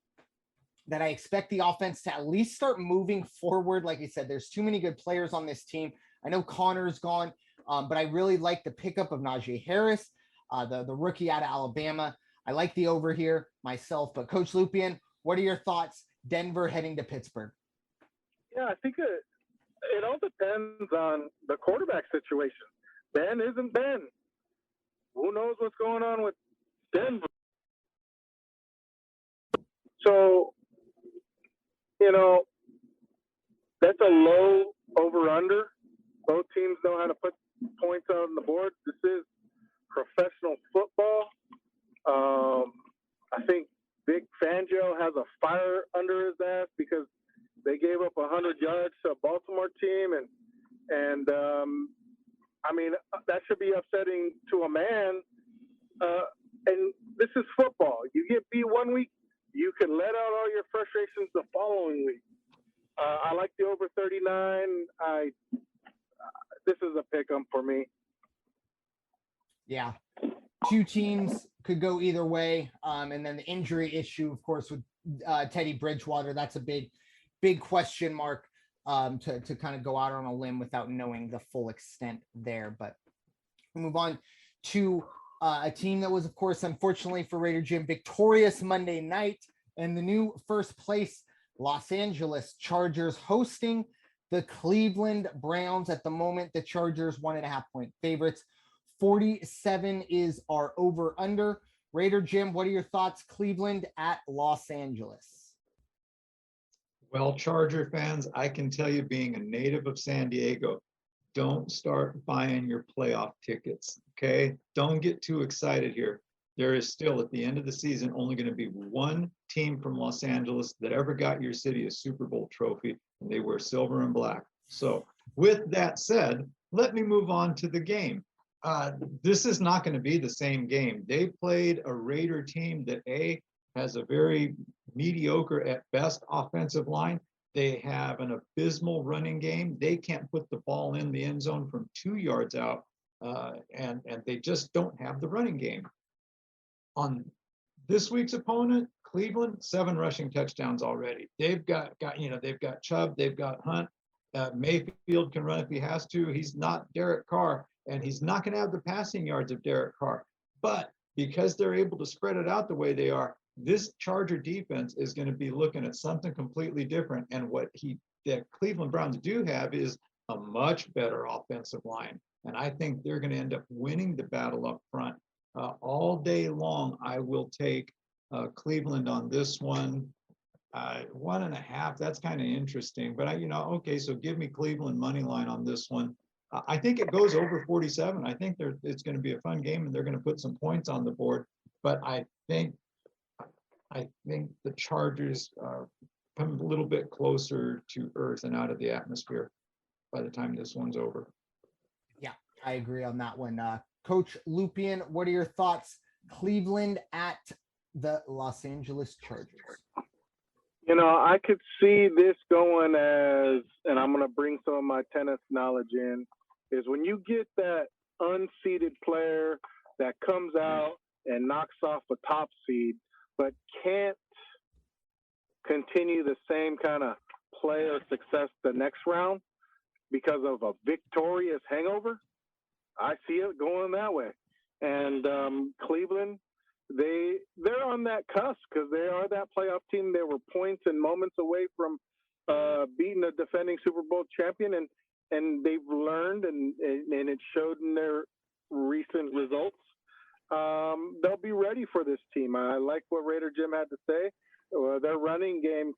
that I expect the offense to at least start moving forward. Like I said, there's too many good players on this team. I know Connor's gone, but I really like the pickup of Najee Harris, the rookie out of Alabama. I like the over here myself, but Coach Lupian, what are your thoughts? Denver heading to Pittsburgh. Yeah, I think it all depends on the quarterback situation. Ben isn't Ben. Who knows what's going on with Denver? So, that's a low over-under. Both teams know how to put points on the board. This is professional football. I think Vic Fangio has a fire under his ass because they gave up 100 yards to a Baltimore team, and that should be upsetting to a man. And this is football. You get beat one week, you can let out all your frustrations the following week. I like the over 39. This is a pick 'em for me. Yeah, 2 teams could go either way. And then the injury issue, of course, with Teddy Bridgewater, that's a big question mark to kind of go out on a limb without knowing the full extent there. But we'll move on to a team that was, of course, unfortunately for Raider Jim, victorious Monday night, and the new first place Los Angeles Chargers hosting the Cleveland Browns. At the moment, the Chargers 1.5 point favorites. 47 is our over under. Raider Jim, what are your thoughts? Cleveland at Los Angeles. Well, Charger fans, I can tell you, being a native of San Diego, don't start buying your playoff tickets, okay? Don't get too excited here. There is still, at the end of the season, only going to be one team from Los Angeles that ever got your city a Super Bowl trophy, and they wear silver and black. So with that said, let me move on to the game. This is not going to be the same game. They played a Raider team that has a very mediocre at best offensive line. They have an abysmal running game. They can't put the ball in the end zone from 2 yards out, and they just don't have the running game. On this week's opponent, Cleveland, 7 rushing touchdowns already. They've got Chubb, they've got Hunt. Mayfield can run if he has to. He's not Derek Carr, and he's not going to have the passing yards of Derek Carr. But because they're able to spread it out the way they are, this Charger defense is going to be looking at something completely different. And what the Cleveland Browns do have is a much better offensive line. And I think they're going to end up winning the battle up front. All day long, I will take Cleveland on this one. 1.5, that's kind of interesting. But okay, so give me Cleveland money line on this one. I think it goes over 47. I think it's going to be a fun game, and they're going to put some points on the board. But I think the Chargers come a little bit closer to earth and out of the atmosphere by the time this one's over. Yeah, I agree on that one. Coach Lupian, what are your thoughts? Cleveland at the Los Angeles Chargers. I could see this going as, and I'm going to bring some of my tennis knowledge in, is when you get that unseeded player that comes out and knocks off a top seed, but can't continue the same kind of play or success the next round because of a victorious hangover, I see it going that way. And Cleveland, they're on that cusp because they are that playoff team. They were points and moments away from beating a defending Super Bowl champion, and they've learned, and it showed in their recent results. They'll be ready for this team. I like what Raider Jim had to say. Their running game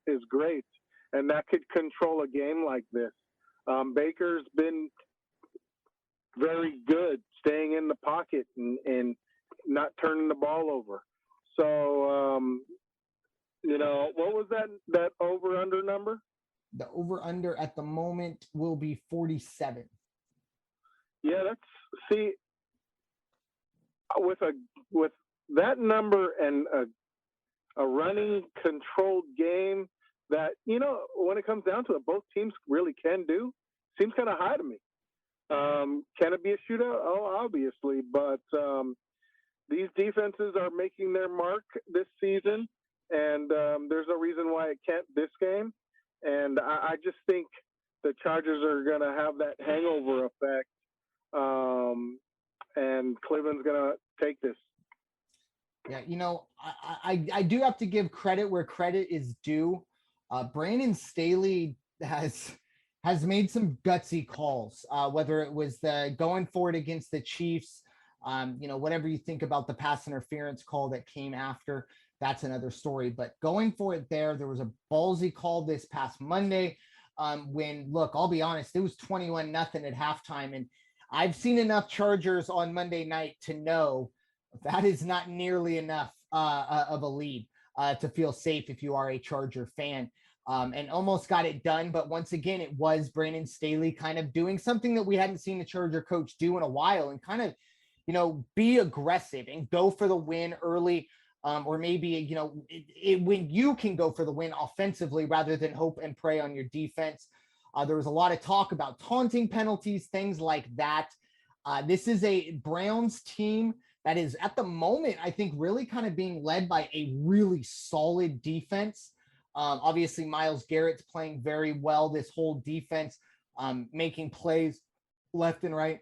is great, and that could control a game like this. Baker's been very good staying in the pocket and not turning the ball over. So, what was that over-under number? The over-under at the moment will be 47. Yeah, with that number and a running controlled game that, when it comes down to it, both teams really can do, seems kind of high to me. Can it be a shootout? Oh, obviously, but these defenses are making their mark this season, and there's no reason why it can't this game. And I just think the Chargers are going to have that hangover effect, and Cleveland's going to take this. Yeah, I do have to give credit where credit is due. Brandon Staley has made some gutsy calls, whether it was the going for it against the Chiefs, whatever you think about the pass interference call that came after, that's another story. But going for it there was a ballsy call this past Monday when, look, I'll be honest, it was 21-0 at halftime. And I've seen enough Chargers on Monday night to know that is not nearly enough of a lead to feel safe if you are a Charger fan. And almost got it done. But once again, it was Brandon Staley kind of doing something that we hadn't seen the Charger coach do in a while, and kind of, be aggressive and go for the win early. Or maybe, when you can go for the win offensively rather than hope and pray on your defense. There was a lot of talk about taunting penalties, things like that. This is a Browns team that is at the moment, I think, really kind of being led by a really solid defense. Obviously, Myles Garrett's playing very well. This whole defense making plays left and right.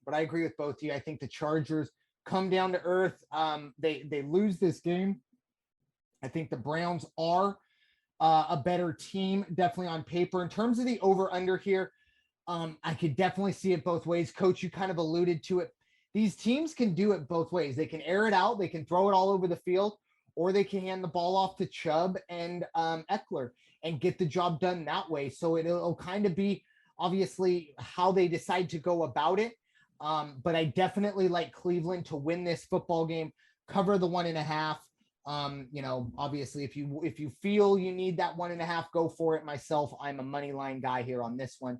But I agree with both of you. I think the Chargers come down to earth. They lose this game. I think the Browns are a better team, definitely on paper. In terms of the over-under here, I could definitely see it both ways. Coach, you kind of alluded to it. These teams can do it both ways. They can air it out. They can throw it all over the field, or they can hand the ball off to Chubb and Eckler and get the job done that way. So it'll kind of be obviously how they decide to go about it. But I definitely like Cleveland to win this football game, cover the 1.5. Obviously if you feel you need that 1.5, go for it. Myself, I'm a money line guy here on this one.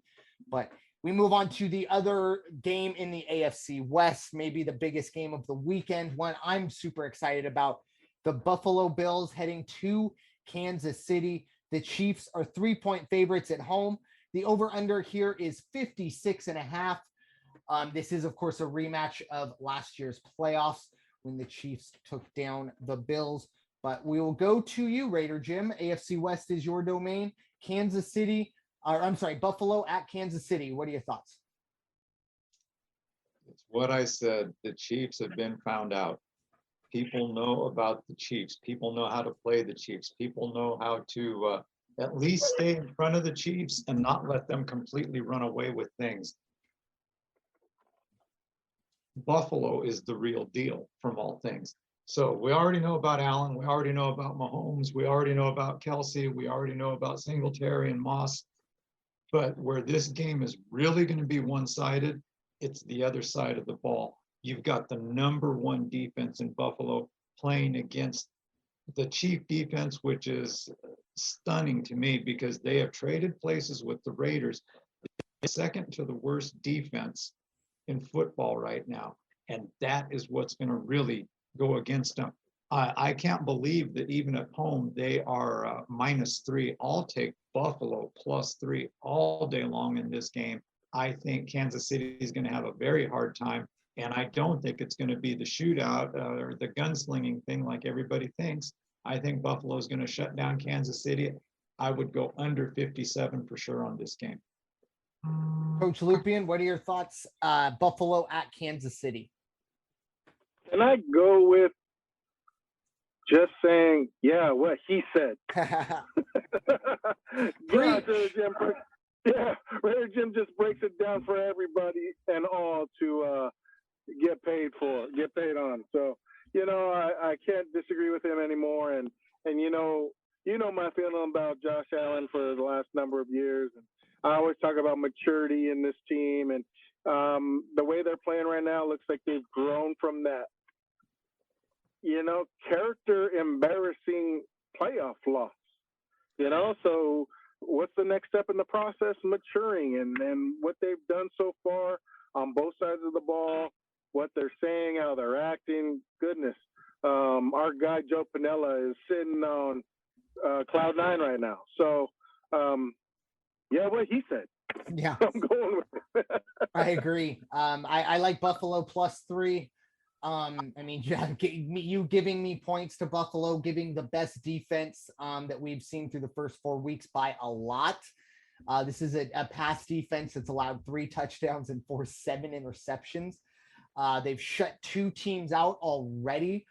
But we move on to the other game in the AFC West, maybe the biggest game of the weekend, one I'm super excited about. The Buffalo Bills heading to Kansas City. The Chiefs are 3-point favorites at home. The over-under here is 56.5. This is, of course, a rematch of last year's playoffs when the Chiefs took down the Bills. But we will go to you, Raider Jim. AFC West is your domain. Buffalo at Kansas City. What are your thoughts? It's what I said. The Chiefs have been found out. People know about the Chiefs. People know how to play the Chiefs. People know how to at least stay in front of the Chiefs and not let them completely run away with things. Buffalo is the real deal from all things. So we already know about Allen. We already know about Mahomes. We already know about Kelsey. We already know about Singletary and Moss. But where this game is really going to be one-sided, it's the other side of the ball. You've got the #1 defense in Buffalo playing against the Chief defense, which is stunning to me because they have traded places with the Raiders, second to the worst defense in football right now. And that is what's going to really go against them. I can't believe that even at home, they are -3. I'll take Buffalo +3 all day long in this game. I think Kansas City is going to have a very hard time. And I don't think it's going to be the shootout or the gunslinging thing like everybody thinks. I think Buffalo is going to shut down Kansas City. I would go under 57 for sure on this game. Coach Lupian, what are your thoughts? Buffalo at Kansas City. Can I go with just saying, yeah, what he said? Jim. Yeah, Jim just breaks it down for everybody and all to get paid on. So, I can't disagree with him anymore. And you know my feeling about Josh Allen for the last number of years. And I always talk about maturity in this team. And the way they're playing right now looks like they've grown from that, character embarrassing playoff loss. So what's the next step in the process? Maturing and what they've done so far on both sides of the ball, what they're saying, how they're acting. Goodness. Our guy Joe Pinella is sitting on cloud 9 right now. So, what he said. Yeah, I'm going with it. I agree. I like Buffalo +3. You giving me points to Buffalo, giving the best defense that we've seen through the first 4 weeks by a lot. This is a pass defense that's allowed 3 touchdowns and forced 7 interceptions. They've shut 2 teams out already.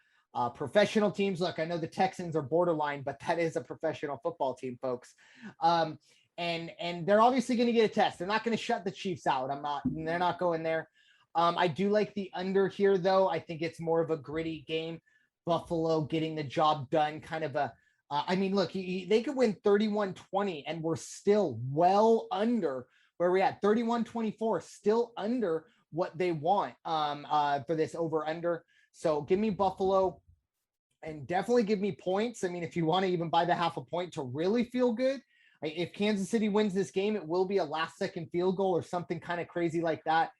Professional teams. Look, I know the Texans are borderline, but that is a professional football team, folks. And they're obviously going to get a test. They're not going to shut the Chiefs out. They're not going there. I do like the under here, though. I think it's more of a gritty game. Buffalo getting the job done, kind of a. Look, they could win 31-20, and we're still well under where we're at. 31-24, still under what they want for this over-under. So give me Buffalo and definitely give me points. If you want to even buy the half a point to really feel good, if Kansas City wins this game, it will be a last-second field goal or something kind of crazy like that.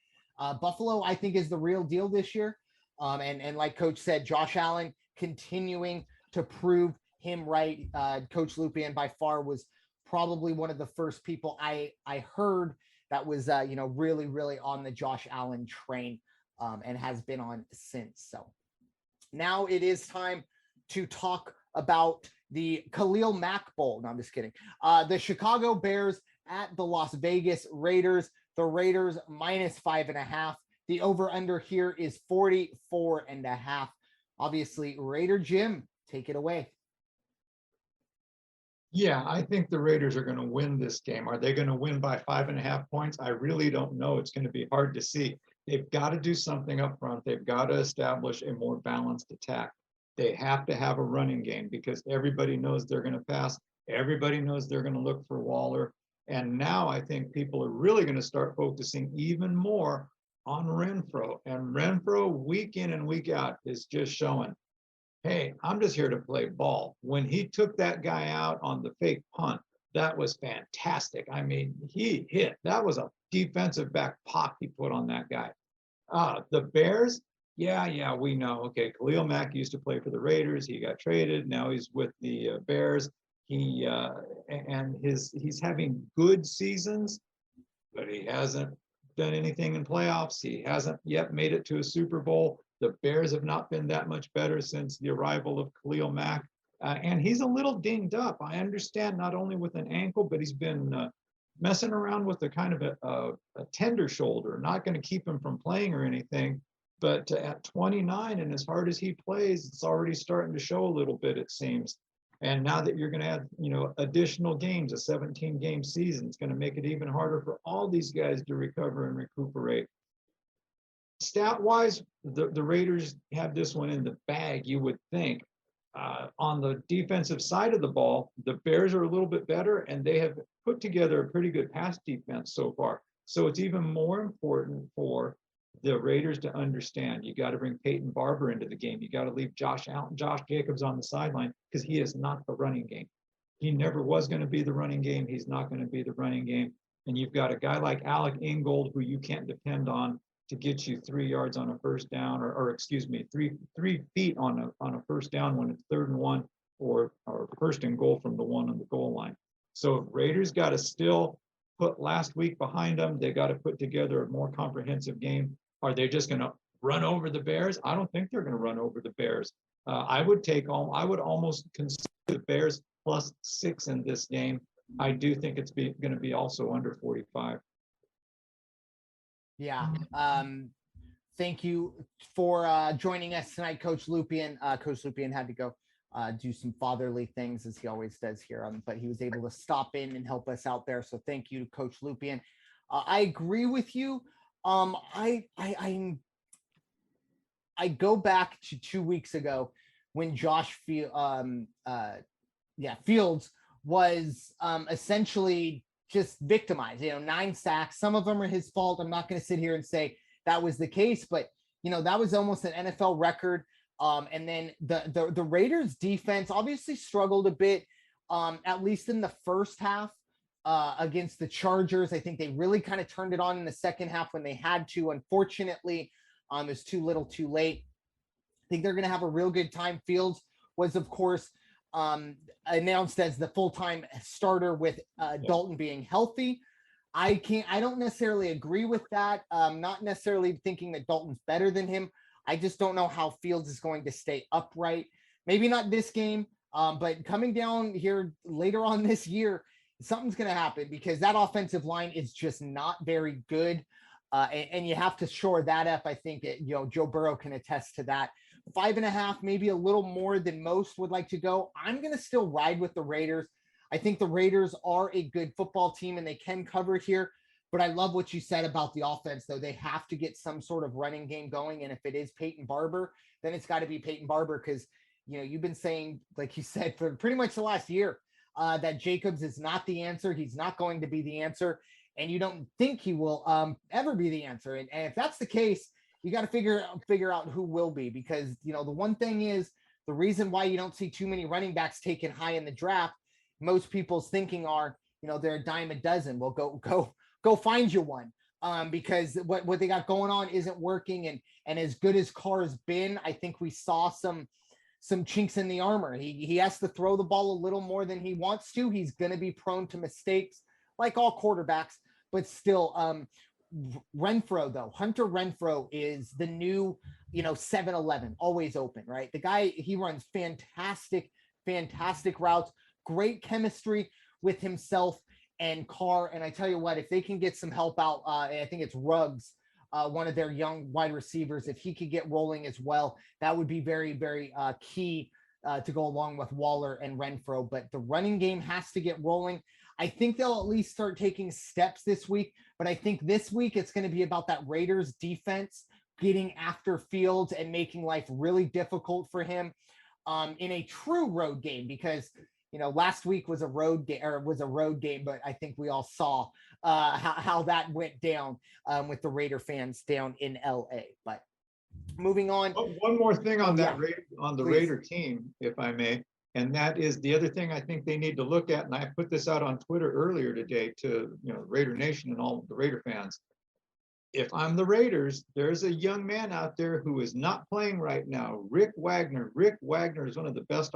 Buffalo, I think, is the real deal this year. And like Coach said, Josh Allen continuing to prove him right. Coach Lupian by far was probably one of the first people I heard that was, really, really on the Josh Allen train and has been on since. So now it is time to talk about the Khalil Mack Bowl. No, I'm just kidding. The Chicago Bears at the Las Vegas Raiders. The Raiders -5.5. The over-under here is 44.5. Obviously, Raider Jim, take it away. Yeah, I think the Raiders are going to win this game. Are they going to win by 5.5 points? I really don't know. It's going to be hard to see. They've got to do something up front. They've got to establish a more balanced attack. They have to have a running game because everybody knows they're going to pass. Everybody knows they're going to look for Waller. And now I think people are really going to start focusing even more on Renfrow. And Renfrow, week in and week out, is just showing, hey, I'm just here to play ball. When he took that guy out on the fake punt, that was fantastic. He hit. That was a defensive back pop he put on that guy. The Bears, yeah, we know. Okay, Khalil Mack used to play for the Raiders. He got traded. Now he's with the Bears. He's having good seasons, but he hasn't done anything in playoffs. He hasn't yet made it to a Super Bowl. The Bears have not been that much better since the arrival of Khalil Mack. And he's a little dinged up. I understand, not only with an ankle, but he's been messing around with a kind of a tender shoulder, not going to keep him from playing or anything. But at 29, and as hard as he plays, it's already starting to show a little bit, it seems. And now that you're going to add, additional games, a 17-game season, it's going to make it even harder for all these guys to recover and recuperate. Stat-wise, the Raiders have this one in the bag, you would think. On the defensive side of the ball, the Bears are a little bit better, and they have put together a pretty good pass defense so far. So it's even more important for the Raiders to understand you got to bring Peyton Barber into the game. You got to leave Josh Jacobs on the sideline, because he is not the running game. He never was going to be the running game. He's not going to be the running game. And you've got a guy like Alec Ingold, who you can't depend on to get you 3 yards on a first down, or excuse me, 3 feet on a first down when it's 3rd and 1, or first and goal from the 1 on the goal line. So Raiders got to still put last week behind them. They got to put together a more comprehensive game. Are they just going to run over the Bears? I don't think they're going to run over the Bears. I would almost consider the Bears +6 in this game. I do think it's going to be also under 45. Yeah. Thank you for joining us tonight, Coach Lupian. Coach Lupian had to go do some fatherly things, as he always does here, but he was able to stop in and help us out there. So thank you to Coach Lupian. I agree with you. I go back to 2 weeks ago when Josh Fields was essentially just victimized. 9 sacks. Some of them are his fault. I'm not going to sit here and say that was the case, but that was almost an NFL record. And then the Raiders defense obviously struggled a bit, at least in the first half. Against the Chargers, I think they really kind of turned it on in the second half when they had to. Unfortunately, it was too little too late. I think they're going to have a real good time. Fields was, of course, announced as the full-time starter with Dalton being healthy. I don't necessarily agree with that. Not necessarily thinking that Dalton's better than him. I just don't know how Fields is going to stay upright. Maybe not this game, but coming down here later on this year, something's going to happen, because that offensive line is just not very good. And you have to shore that up. I think that, Joe Burrow can attest to that. 5.5, maybe a little more than most would like to go. I'm going to still ride with the Raiders. I think the Raiders are a good football team and they can cover it here. But I love what you said about the offense, though. They have to get some sort of running game going. And if it is Peyton Barber, then it's got to be Peyton Barber, because, you've been saying, like you said, for pretty much the last year, that Jacobs is not the answer. He's not going to be the answer. And you don't think he will ever be the answer. And if that's the case, you got to figure out who will be, because, the one thing is, the reason why you don't see too many running backs taken high in the draft, most people's thinking are, they're a dime a dozen. Well, go find you one, because what they got going on isn't working. And as good as Carr's been, I think we saw some chinks in the armor. He has to throw the ball a little more than he wants to. He's going to be prone to mistakes like all quarterbacks, but still, Renfro, though, Hunter Renfro is the new, 7-Eleven, always open, right? The guy, he runs fantastic routes, great chemistry with himself and Carr. And I tell you what, if they can get some help out, I think it's Ruggs, one of their young wide receivers, if he could get rolling as well, that would be very, very key to go along with Waller and Renfro. But the running game has to get rolling. I think they'll at least start taking steps this week, but I think this week it's going to be about that Raiders defense getting after Fields and making life really difficult for him in a true road game, because last week was a road game, but I think we all saw how that went down with the Raider fans down in LA. But moving on. One more thing on that Please. Raider team, if I may, and that is the other thing I think they need to look at. And I put this out on Twitter earlier today to Raider Nation and all the Raider fans. If I'm the Raiders, there's a young man out there who is not playing right now, Rick Wagner. Rick Wagner is one of the best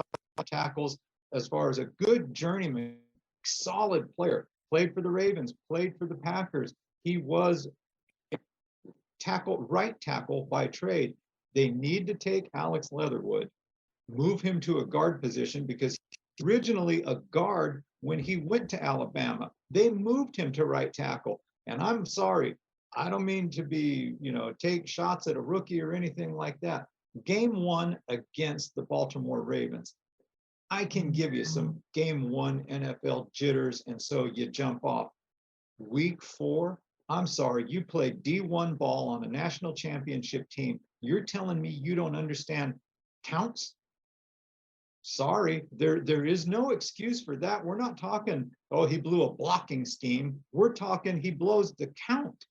tackles as far as a good journeyman, solid player. Played for the Ravens, played for the Packers. He was right tackle by trade. They need to take Alex Leatherwood, move him to a guard position, because he's originally a guard when he went to Alabama. They moved him to right tackle. And I'm sorry, I don't mean to be, take shots at a rookie or anything like that. Game 1 against the Baltimore Ravens, I can give you some game 1 NFL jitters, and so you jump off. Week 4, I'm sorry, you played D1 ball on a national championship team. You're telling me you don't understand counts? Sorry, there is no excuse for that. We're not talking, oh, he blew a blocking scheme. We're talking he blows the count.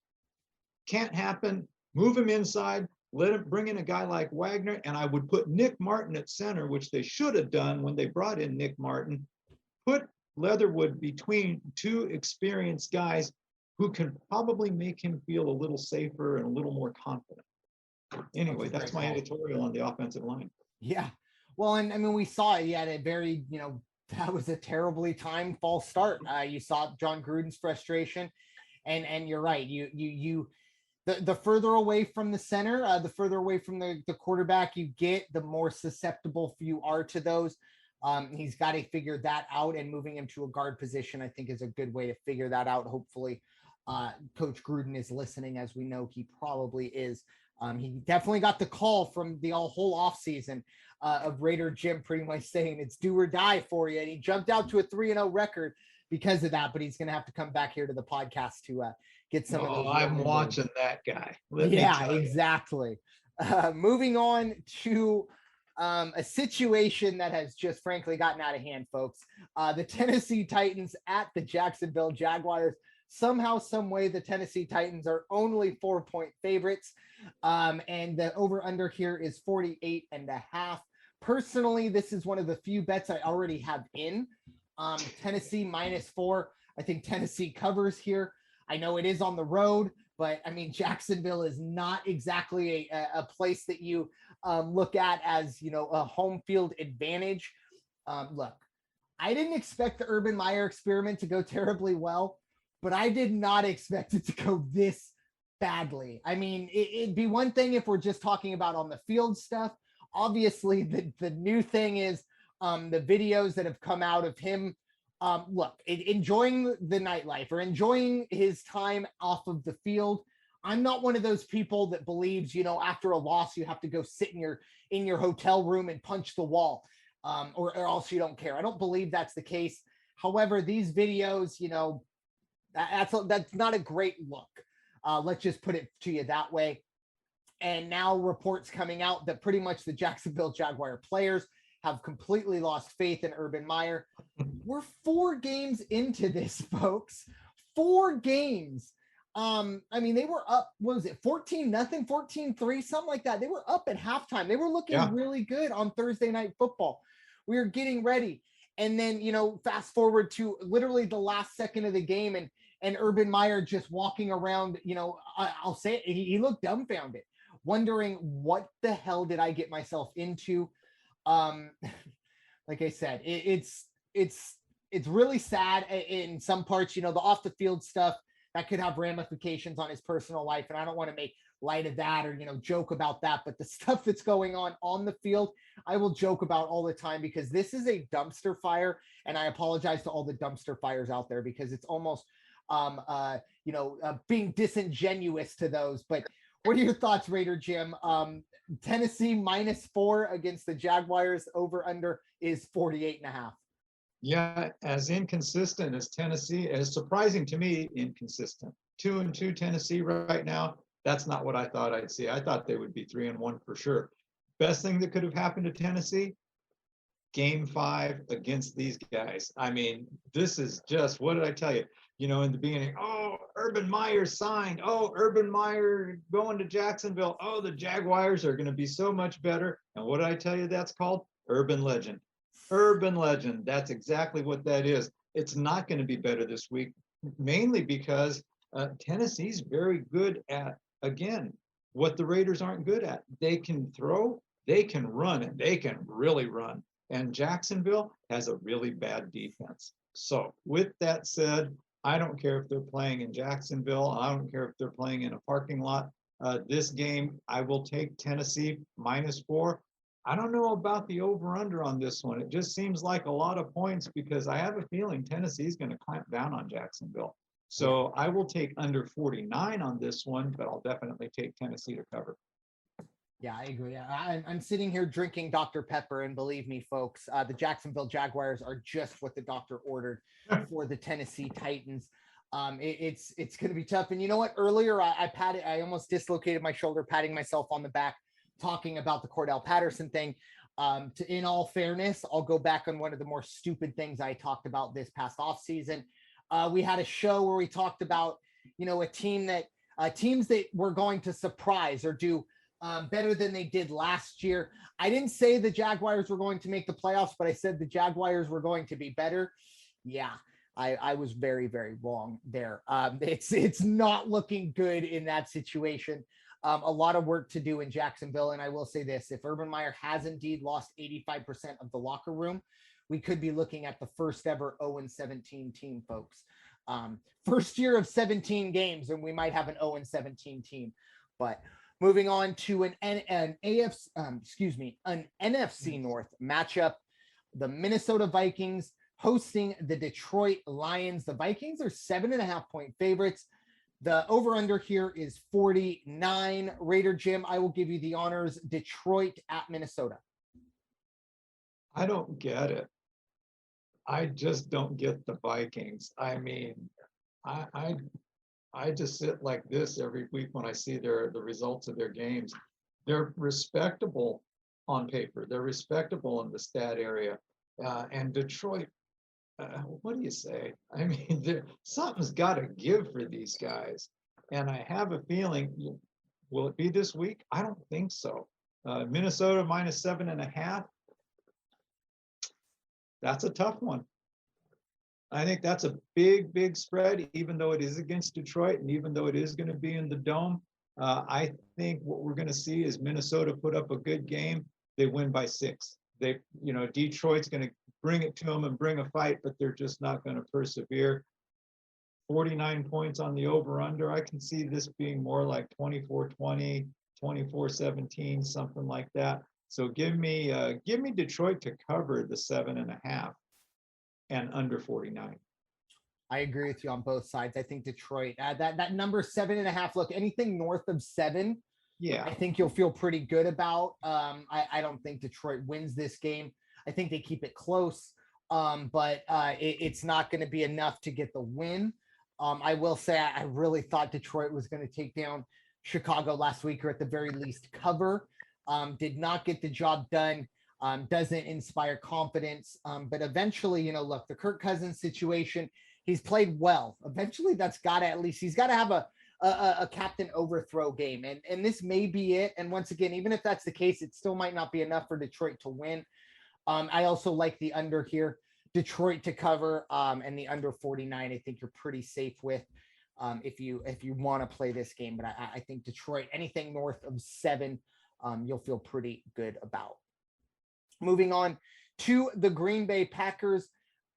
Can't happen. Move him inside. Let him bring in a guy like Wagner. And I would put Nick Martin at center, which they should have done when they brought in Nick Martin. Put Leatherwood between two experienced guys who can probably make him feel a little safer and a little more confident. Anyway, that's my editorial on the offensive line. Yeah. Well, and I mean, we saw it. He had a very, that was a terribly timed false start. You saw John Gruden's frustration, and you're right. The further away from the center, the further away from the quarterback you get, the more susceptible you are to those. He's got to figure that out, and moving him to a guard position, I think, is a good way to figure that out. Hopefully, Coach Gruden is listening, as we know he probably is. He definitely got the call from the whole offseason of Raider Jim pretty much saying it's do or die for you. And he jumped out to a 3-0 record because of that, but he's going to have to come back here to the podcast to get some of those. I'm watching that guy. Yeah, exactly. Moving on to a situation that has just frankly gotten out of hand, folks. The Tennessee Titans at the Jacksonville Jaguars. Somehow, some way, the Tennessee Titans are only 4-point favorites. And the over-under here is 48.5. Personally, this is one of the few bets I already have in. Tennessee -4. I think Tennessee covers here. I know it is on the road, but I mean, Jacksonville is not exactly a place that you look at as, a home field advantage. Look, I didn't expect the Urban Meyer experiment to go terribly well, but I did not expect it to go this badly. I mean, it'd be one thing if we're just talking about on the field stuff. Obviously, the new thing is the videos that have come out of him enjoying the nightlife or enjoying his time off of the field. I'm not one of those people that believes, after a loss, you have to go sit in your hotel room and punch the wall, or else you don't care. I don't believe that's the case. However, these videos, that's not a great look. Let's just put it to you that way. And now reports coming out that pretty much the Jacksonville Jaguar players have completely lost faith in Urban Meyer. We're 4 games into this, folks. 4 games. I mean, they were up, what was it, 14-0, 14-3, something like that. They were up at halftime. They were looking really good on Thursday Night Football. We were getting ready. And then, fast forward to literally the last second of the game, and Urban Meyer just walking around, I'll say it, he looked dumbfounded, wondering what the hell did I get myself into? Like I said, it's really sad in some parts, the off the field stuff that could have ramifications on his personal life. And I don't want to make light of that or, joke about that, but the stuff that's going on the field, I will joke about all the time because this is a dumpster fire. And I apologize to all the dumpster fires out there because it's almost, being disingenuous to those. But what are your thoughts, Raider Jim? Tennessee -4 against the Jaguars. Over under is 48.5. Yeah, as inconsistent as Tennessee, as surprising to me, inconsistent. 2-2 Tennessee right now. That's not what I thought I'd see. I thought they would be 3-1 for sure. Best thing that could have happened to Tennessee, Game 5 against these guys. I mean, this is just, what did I tell you? In the beginning, oh, Urban Meyer signed. Oh, Urban Meyer going to Jacksonville. Oh, the Jaguars are going to be so much better. And what did I tell you that's called? Urban legend. Urban legend. That's exactly what that is. It's not going to be better this week, mainly because Tennessee's very good at, again, what the Raiders aren't good at. They can throw, they can run, and they can really run. And Jacksonville has a really bad defense. So with that said, I don't care if they're playing in Jacksonville. I don't care if they're playing in a parking lot. This game, I will take Tennessee -4. I don't know about the over-under on this one. It just seems like a lot of points because I have a feeling Tennessee is going to clamp down on Jacksonville. So I will take under 49 on this one, but I'll definitely take Tennessee to cover. Yeah, I agree. I'm sitting here drinking Dr. Pepper, and believe me, folks, the Jacksonville Jaguars are just what the doctor ordered for the Tennessee Titans. It's going to be tough. And you know what? Earlier, I almost dislocated my shoulder, patting myself on the back, talking about the Cordell Patterson thing. In all fairness, I'll go back on one of the more stupid things I talked about this past offseason. We had a show where we talked about, a teams that were going to surprise or do better than they did last year. I didn't say the Jaguars were going to make the playoffs, but I said the Jaguars were going to be better. Yeah, I was very, very wrong there. It's not looking good in that situation. A lot of work to do in Jacksonville. And I will say this, if Urban Meyer has indeed lost 85% of the locker room, we could be looking at the first ever 0-17 team, folks. First year of 17 games, and we might have an 0-17 team. But moving on to an NFC North matchup, the Minnesota Vikings hosting the Detroit Lions. The Vikings are 7.5-point favorites. The over-under here is 49. Raider Jim, I will give you the honors. Detroit at Minnesota. I don't get it. I just don't get the Vikings. I mean, I just sit like this every week when I see the results of their games. They're respectable on paper. They're respectable in the stat area. And Detroit, what do you say? I mean, something's got to give for these guys. And I have a feeling, will it be this week? I don't think so. Minnesota minus 7.5. That's a tough one. I think that's a big, big spread, even though it is against Detroit and even though it is going to be in the Dome. I think what we're going to see is Minnesota put up a good game. They win by 6. Detroit's going to bring it to them and bring a fight, but they're just not going to persevere. 49 points on the over-under. I can see this being more like 24-20, 24-17, something like that. So give me Detroit to cover the 7.5 and under 49. I agree with you on both sides. I think Detroit, that number 7.5, look, anything north of 7, yeah, I think you'll feel pretty good about. I don't think Detroit wins this game. I think they keep it close, but it's not going to be enough to get the win. I will say I really thought Detroit was going to take down Chicago last week, or at the very least cover. Did not get the job done. Doesn't inspire confidence. But eventually, look, the Kirk Cousins situation, he's played well. Eventually, he's got to have a captain overthrow game. And this may be it. And once again, even if that's the case, it still might not be enough for Detroit to win. I also like the under here, Detroit to cover, and the under 49. I think you're pretty safe with if you want to play this game. But I think Detroit, anything north of 7, you'll feel pretty good about. Moving on to the Green Bay Packers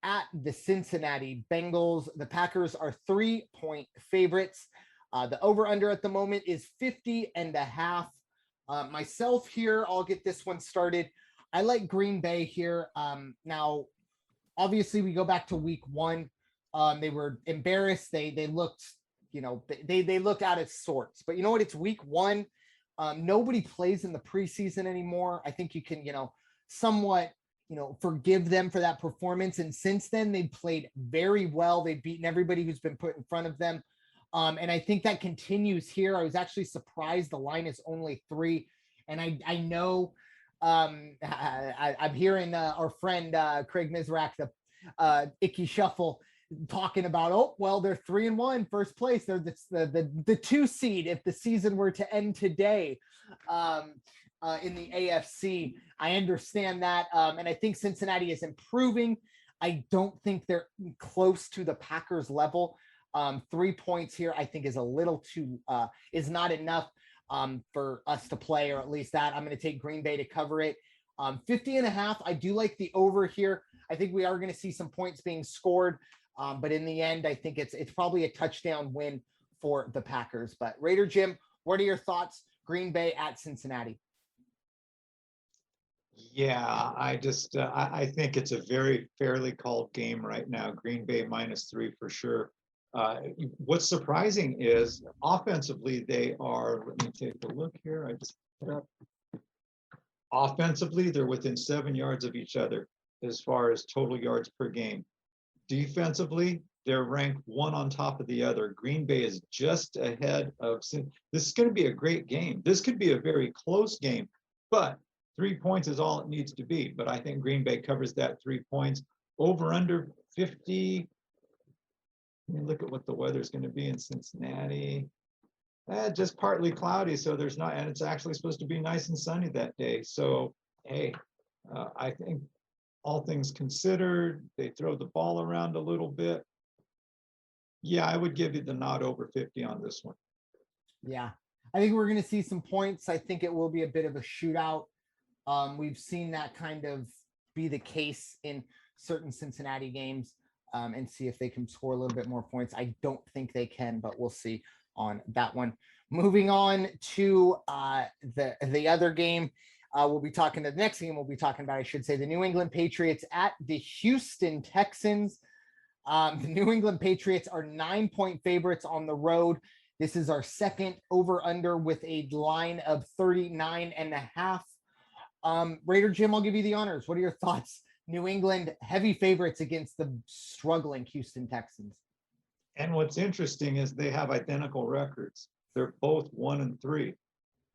at the Cincinnati Bengals. The Packers are 3-point favorites. The over-under at the moment is 50.5. Myself here, I'll get this one started. I like Green Bay here. Now, obviously, we go back to week 1. They were embarrassed. They looked, they look out of sorts. But you know what? It's week 1. Nobody plays in the preseason anymore. I think you can, somewhat, forgive them for that performance. And since then, they've played very well. They've beaten everybody who's been put in front of them. And I think that continues here. I was actually surprised the line is only 3. And I know I'm hearing our friend Craig Mizrak, the Icky Shuffle, talking about, they're 3-1, first place. They're the 2 seed if the season were to end today in the AFC. I understand that. And I think Cincinnati is improving. I don't think they're close to the Packers level. 3 points here, I think, is a little too, is not enough for us to play, or at least that. I'm going to take Green Bay to cover it. 50.5. I do like the over here. I think we are going to see some points being scored. But in the end, I think it's probably a touchdown win for the Packers. But Raider Jim, what are your thoughts? Green Bay at Cincinnati. Yeah, I think it's a very fairly called game right now. Green Bay -3 for sure. What's surprising is offensively, they are, let me take a look here. I just put up. Offensively, they're within 7 yards of each other as far as total yards per game. Defensively, they're ranked one on top of the other. Green Bay is just ahead of. This is going to be a great game. This could be a very close game, but 3 points is all it needs to be. But I think Green Bay covers that 3 points. Over under 50. Let me look at what the weather's going to be in Cincinnati. Just partly cloudy, so there's not, and it's actually supposed to be nice and sunny that day. So, hey, I think all things considered, they throw the ball around a little bit. Yeah, I would give you the nod over 50 on this one. Yeah, I think we're going to see some points. I think it will be a bit of a shootout. We've seen that kind of be the case in certain Cincinnati games, and see if they can score a little bit more points. I don't think they can, but we'll see on that one. Moving on to the other game, we'll be talking the next game we'll be talking about, I should say, the New England Patriots at the Houston Texans. The New England Patriots are 9-point favorites on the road. This is our second over under with a line of 39.5. Raider Jim, I'll give you the honors. What are your thoughts? New England heavy favorites against the struggling Houston Texans. And what's interesting is they have identical records. They're both 1-3.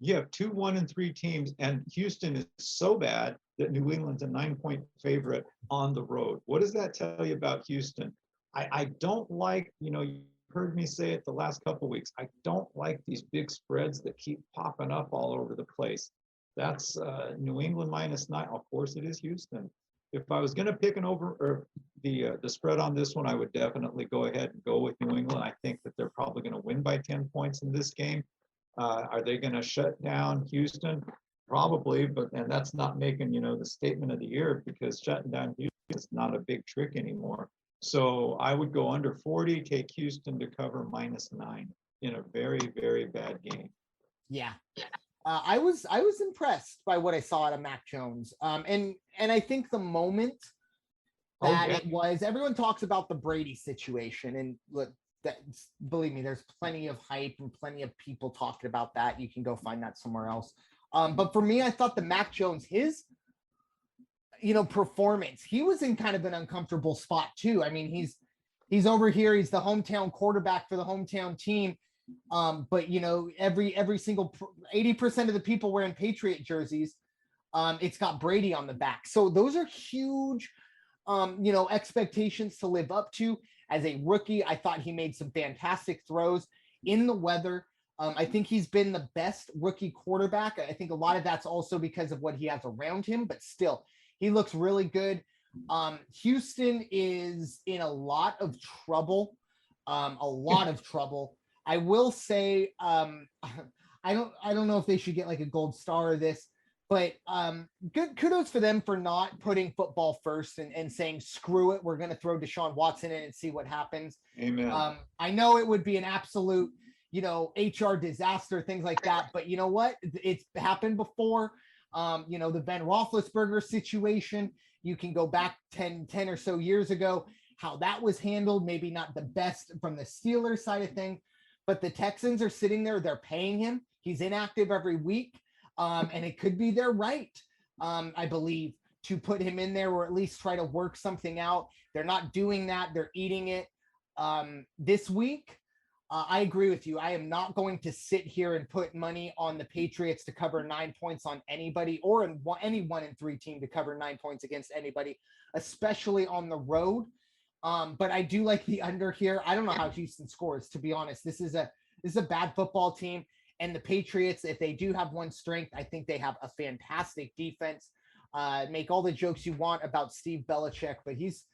You have 2 1-3 teams, and Houston is so bad that New England's a 9-point favorite on the road. What does that tell you about Houston? I don't like, you heard me say it the last couple of weeks. I don't like these big spreads that keep popping up all over the place. That's New England -9. Of course, it is Houston. If I was going to pick an over or the spread on this one, I would definitely go ahead and go with New England. I think that they're probably going to win by 10 points in this game. Are they going to shut down Houston? Probably, and that's not making, the statement of the year, because shutting down Houston is not a big trick anymore. So I would go under 40, take Houston to cover -9 in a very, very bad game. Yeah. I was impressed by what I saw out of Mac Jones. And I think the moment that it was, everyone talks about the Brady situation, and look, believe me, there's plenty of hype and plenty of people talking about that. You can go find that somewhere else. But for me, I thought the Mac Jones, his performance, he was in kind of an uncomfortable spot too. I mean, he's over here, he's the hometown quarterback for the hometown team. But every single 80% of the people wearing Patriot jerseys, it's got Brady on the back. So those are huge, expectations to live up to. As a rookie, I thought he made some fantastic throws in the weather. I think he's been the best rookie quarterback. I think a lot of that's also because of what he has around him, but still, he looks really good. Houston is in a lot of trouble. I will say, I don't know if they should get like a gold star or this, but good kudos for them for not putting football first and saying, screw it, we're going to throw Deshaun Watson in and see what happens. Amen. I know it would be an absolute, HR disaster, things like that, but you know what? It's happened before. The Ben Roethlisberger situation, you can go back 10 or so years ago, how that was handled, maybe not the best from the Steelers side of things. But the Texans are sitting there, they're paying him. He's inactive every week. And it could be their right, I believe, to put him in there or at least try to work something out. They're not doing that. They're eating it. This week, I agree with you. I am not going to sit here and put money on the Patriots to cover 9 points on anybody, or any 1-3 team to cover 9 points against anybody, especially on the road. But I do like the under here. I don't know how Houston scores, to be honest. This is a bad football team, and the Patriots, if they do have one strength, I think they have a fantastic defense. Make all the jokes you want about Steve Belichick, but he's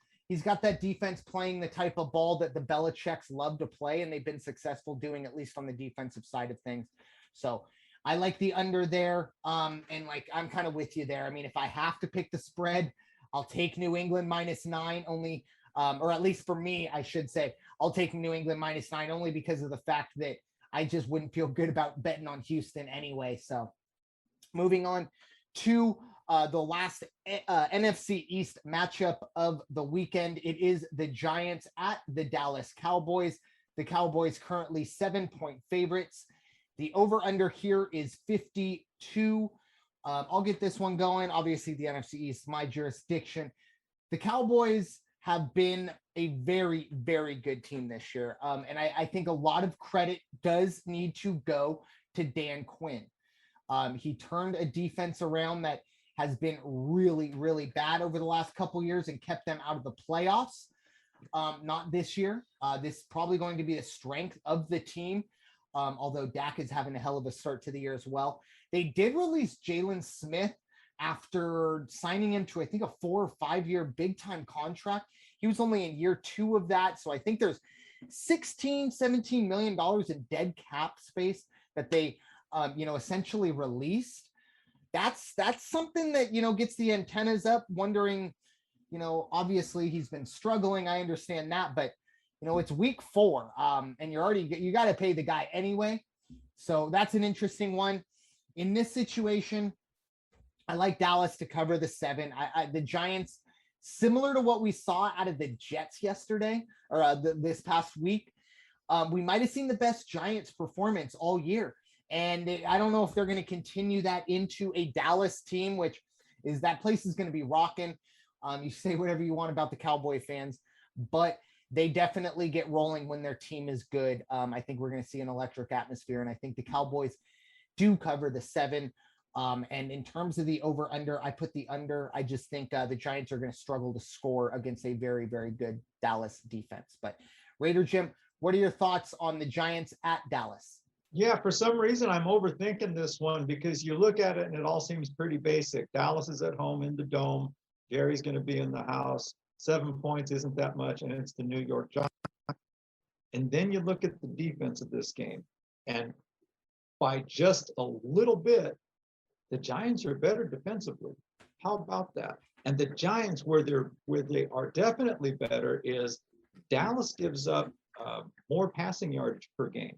got that defense playing the type of ball that the Belichicks love to play, and they've been successful doing, at least on the defensive side of things. So I like the under there. And I'm kind of with you there. I mean, if I have to pick the spread, I'll take New England -9 only. Or at least for me, I should say, I'll take New England -9 only because of the fact that I just wouldn't feel good about betting on Houston anyway. So moving on to the last NFC East matchup of the weekend. It is the Giants at the Dallas Cowboys. The Cowboys currently 7-point favorites. The over-under here is 52. I'll get this one going. Obviously, the NFC East, my jurisdiction. The Cowboys have been a very, very good team this year. And I think a lot of credit does need to go to Dan Quinn. He turned a defense around that has been really, really bad over the last couple of years and kept them out of the playoffs. Not this year. This is probably going to be the strength of the team. Although Dak is having a hell of a start to the year as well. They did release Jalen Smith after signing him to, I think, a 4 or 5 year big time contract. He was only in year 2 of that. So I think there's $17 million in dead cap space that they, essentially released. That's something that, gets the antennas up, wondering, obviously he's been struggling. I understand that, but it's week 4, and you got to pay the guy anyway. So that's an interesting one. In this situation, I like Dallas to cover the 7. The Giants, similar to what we saw out of the Jets yesterday or this past week, we might have seen the best Giants performance all year. And I don't know if they're going to continue that into a Dallas team, which is that place is going to be rocking. You say whatever you want about the Cowboy fans, but they definitely get rolling when their team is good. I think we're going to see an electric atmosphere, and I think the Cowboys do cover the 7. And in terms of the over-under, I put the under. I just think the Giants are going to struggle to score against a very, very good Dallas defense. But Raider Jim, what are your thoughts on the Giants at Dallas? Yeah, for some reason, I'm overthinking this one because you look at it and it all seems pretty basic. Dallas is at home in the dome. Jerry's going to be in the house. 7 points isn't that much, and it's the New York Giants. And then you look at the defense of this game, and by just a little bit, the Giants are better defensively. How about that? And the Giants, where they are definitely better, is Dallas gives up more passing yardage per game,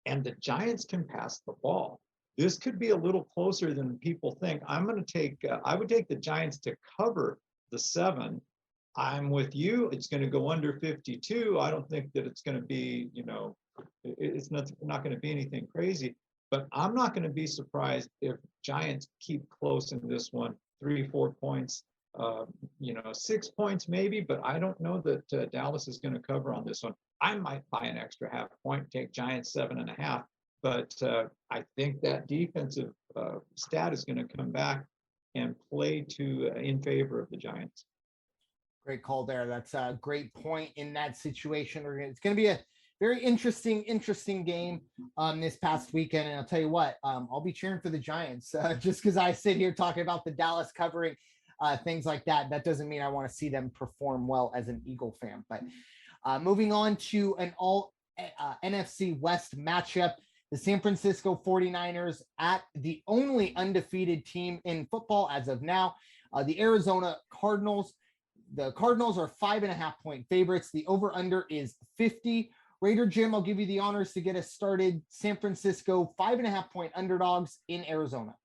and the Giants can pass the ball. This could be a little closer than people think. I would take the Giants to cover the 7. I'm with you. It's going to go under 52. I don't think that it's going to be, it's not going to be anything crazy. But I'm not going to be surprised if Giants keep close in this one, 3-4 points, 6 points maybe. But I don't know that Dallas is going to cover on this one. I might buy an extra half point, take Giants 7.5. But I think that defensive stat is going to come back and play in favor of the Giants. Great call there. That's a great point in that situation. It's going to be a very interesting game this past weekend. And I'll tell you what, I'll be cheering for the Giants just because I sit here talking about the Dallas covering things like that. That doesn't mean I want to see them perform well as an Eagle fan. But moving on to an all NFC West matchup, the San Francisco 49ers at the only undefeated team in football as of now, the Arizona Cardinals. The Cardinals are 5.5 point favorites. The over-under is 50. Raider Jim, I'll give you the honors to get us started. San Francisco, 5.5 point underdogs in Arizona.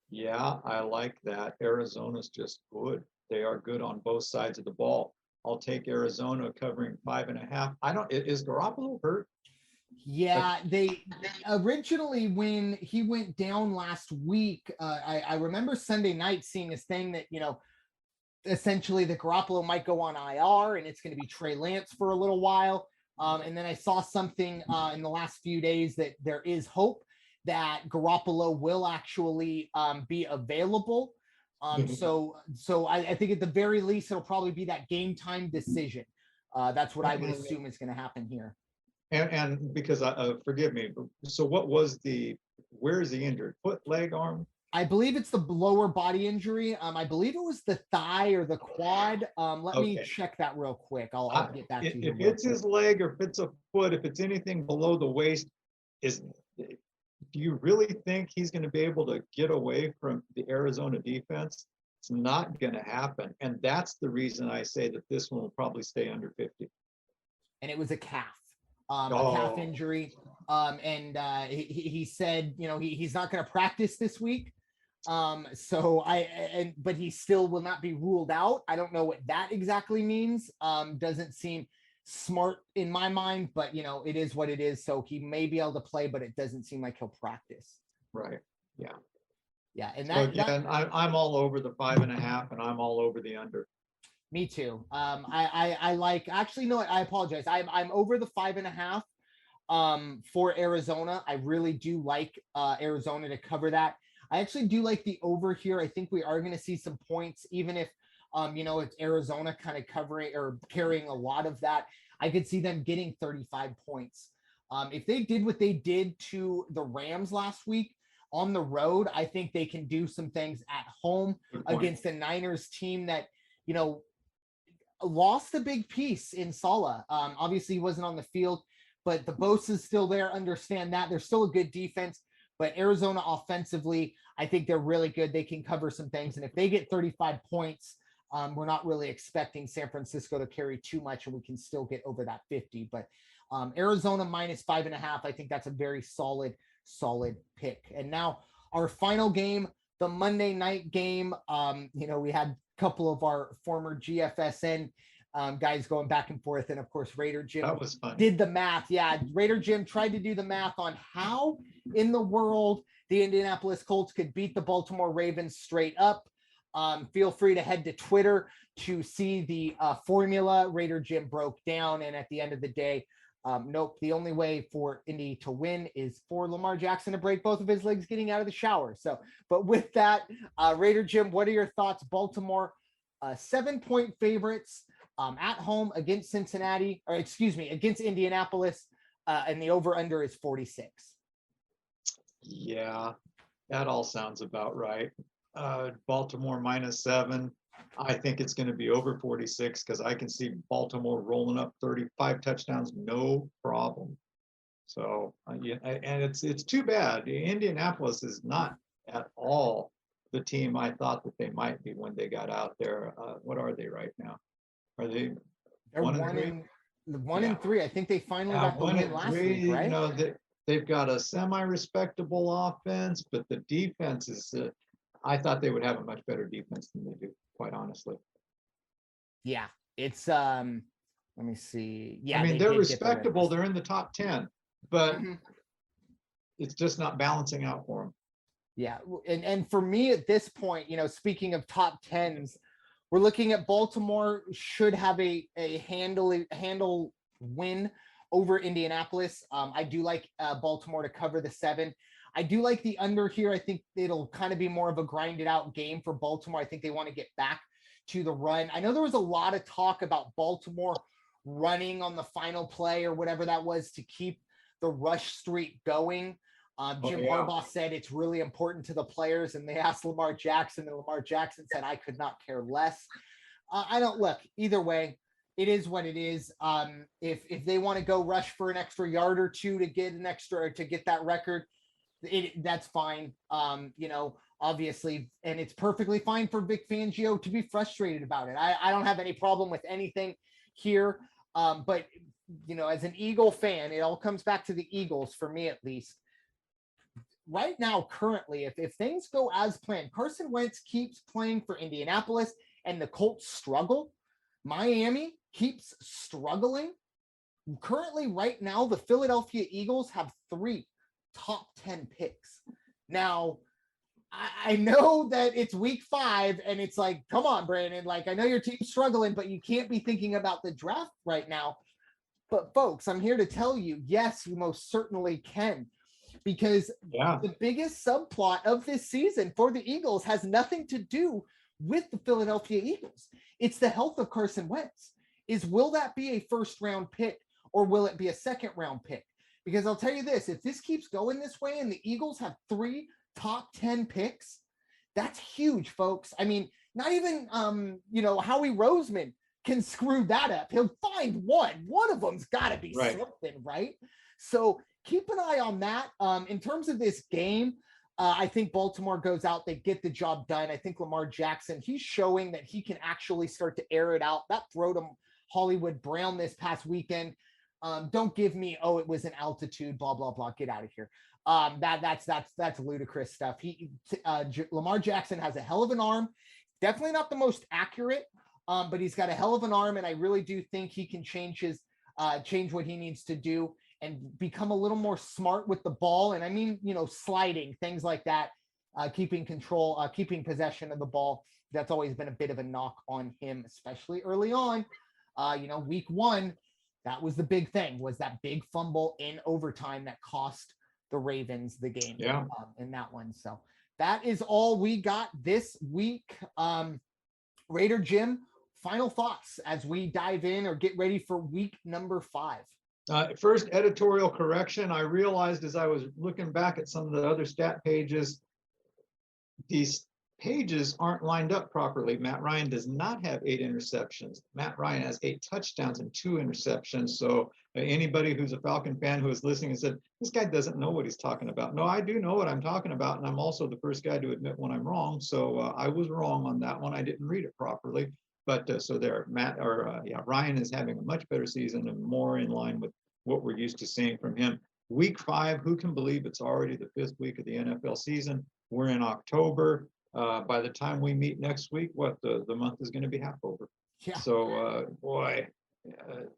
Yeah, I like that. Arizona's just good. They are good on both sides of the ball. I'll take Arizona covering 5.5. Is Garoppolo hurt? Yeah, they originally, when he went down last week, I remember Sunday night seeing this thing that, essentially the Garoppolo might go on IR and it's going to be Trey Lance for a little while. And then I saw something in the last few days that there is hope that Garoppolo will actually be available. So I think at the very least, it'll probably be that game time decision. That's what I would assume is going to happen here. And because, forgive me, so where is he injured? Foot, leg, arm? I believe it's the lower body injury. I believe it was the thigh or the quad. Let me check that real quick. I'll get back to you. If it's his leg or if it's a foot, if it's anything below the waist, do you really think he's going to be able to get away from the Arizona defense? It's not going to happen. And that's the reason I say that this one will probably stay under 50. And it was a calf. A calf injury. And he said, he's not going to practice this week. But he still will not be ruled out. I don't know what that exactly means. Doesn't seem smart in my mind, but it is what it is. So he may be able to play, but it doesn't seem like he'll practice. Right. Yeah. Yeah. And So again, I'm all over the 5.5, and I'm all over the under. Me too. I like, actually, no, I apologize. I'm over the 5.5 for Arizona. I really do like Arizona to cover that. I actually do like the over here. I think we are going to see some points, even if it's Arizona kind of covering or carrying a lot of that. I could see them getting 35 points. If they did what they did to the Rams last week on the road, I think they can do some things at home against the Niners team that, lost a big piece in Saleh. Obviously, he wasn't on the field, but the Bosa's still there. Understand that. They're still a good defense, but Arizona offensively, I think they're really good. They can cover some things. And if they get 35 points, we're not really expecting San Francisco to carry too much, and we can still get over that 50. But Arizona minus 5.5, I think that's a very solid pick. And now our final game, the Monday night game. We had a couple of our former GFSN guys going back and forth. And of course, Raider Jim did the math. Yeah, Raider Jim tried to do the math on how in the world the Indianapolis Colts could beat the Baltimore Ravens straight up. Feel free to head to Twitter to see the formula Raider Jim broke down. And at the end of the day, nope, the only way for Indy to win is for Lamar Jackson to break both of his legs getting out of the shower. So, but with that, Raider Jim, what are your thoughts? Baltimore, 7-point favorites at home against Cincinnati, or excuse me, against Indianapolis, and the over-under is 46. Yeah, that all sounds about right. Baltimore -7. I think it's going to be over 46 because I can see Baltimore rolling up 35 touchdowns, no problem. So, and it's too bad. Indianapolis is not at all the team I thought that they might be when they got out there. What are they right now? Are they? They're 1-3. I think they finally got the win last week, right? They've got a semi-respectable offense, but the defense is. I thought they would have a much better defense than they do, quite honestly. Yeah, it's let me see. Yeah, I mean, they're respectable. They're in the top 10, but it's just not balancing out for them. Yeah, and for me at this point, speaking of top 10s, we're looking at Baltimore should have a handle win over Indianapolis. I do like Baltimore to cover the 7. I do like the under here. I think it'll kind of be more of a grinded out game for Baltimore. I think they want to get back to the run. I know there was a lot of talk about Baltimore running on the final play or whatever that was to keep the rush streak going. Jim Harbaugh said it's really important to the players, and they asked Lamar Jackson, and Lamar Jackson said, I could not care less. I don't look either way. It is what it is. If they want to go rush for an extra yard or two to get to get that record, that's fine. Obviously, and it's perfectly fine for Vic Fangio to be frustrated about it. I don't have any problem with anything here. But as an Eagle fan, it all comes back to the Eagles for me, at least. Right now, currently, if things go as planned, Carson Wentz keeps playing for Indianapolis and the Colts struggle. Miami keeps struggling. Currently, right now, the Philadelphia Eagles have 3 top 10 picks. Now, I know that it's week 5 and it's like, come on, Brandon, like I know your team's struggling, but you can't be thinking about the draft right now. But folks, I'm here to tell you, yes, you most certainly can, because the biggest subplot of this season for the Eagles has nothing to do with the Philadelphia Eagles. It's the health of Carson Wentz. Will that be a first-round pick or will it be a second-round pick? Because I'll tell you this, if this keeps going this way and the Eagles have 3 top 10 picks, that's huge, folks. I mean, not even, Howie Roseman can screw that up. He'll find one. One of them's got to be something, right? So keep an eye on that. In terms of this game, I think Baltimore goes out, they get the job done. I think Lamar Jackson, he's showing that he can actually start to air it out. That throw to Hollywood Brown this past weekend, don't give me, it was an altitude, blah, blah, blah. Get out of here. That's ludicrous stuff. Lamar Jackson has a hell of an arm. Definitely not the most accurate, but he's got a hell of an arm. And I really do think he can change his change what he needs to do and become a little more smart with the ball. And I mean, sliding, things like that, keeping control, keeping possession of the ball. That's always been a bit of a knock on him, especially early on. Week 1, that was the big thing, was that big fumble in overtime that cost the Ravens the game in that one. So that is all we got this week. Raider Jim, final thoughts as we dive in or get ready for week number 5. First editorial correction. I realized as I was looking back at some of the other stat pages, these pages aren't lined up properly. Matt Ryan does not have 8 interceptions. Matt Ryan has 8 touchdowns and 2 interceptions. So anybody who's a Falcon fan who is listening and said, this guy doesn't know what he's talking about. No, I do know what I'm talking about. And I'm also the first guy to admit when I'm wrong. So I was wrong on that one. I didn't read it properly. But so there, Ryan is having a much better season and more in line with what we're used to seeing from him. Week 5, who can believe it's already the 5th week of the NFL season? We're in October. By the time we meet next week, the month is going to be half over. Yeah. So,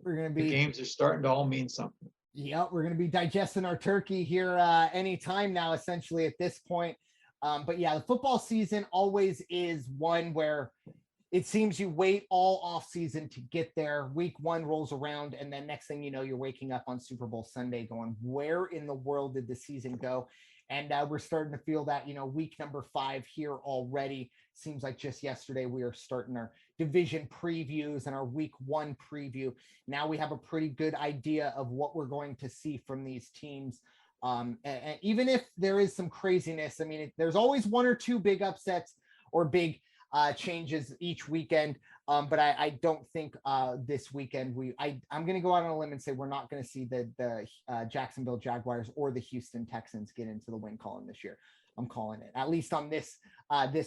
we're going to be, the games are starting to all mean something. Yeah, we're going to be digesting our turkey here anytime now, essentially at this point. But yeah, the football season always is one where it seems you wait all off season to get there. Week 1 rolls around, and then next thing you know, you're waking up on Super Bowl Sunday going, where in the world did the season go? And we're starting to feel that, week number 5 here already. Seems like just yesterday we are starting our division previews and our week 1 preview. Now we have a pretty good idea of what we're going to see from these teams. And even if there is some craziness, I mean, there's always 1 or 2 big upsets or big changes each weekend. But I don't think this weekend I'm going to go out on a limb and say we're not going to see the Jacksonville Jaguars or the Houston Texans get into the win column this year. I'm calling it, at least on this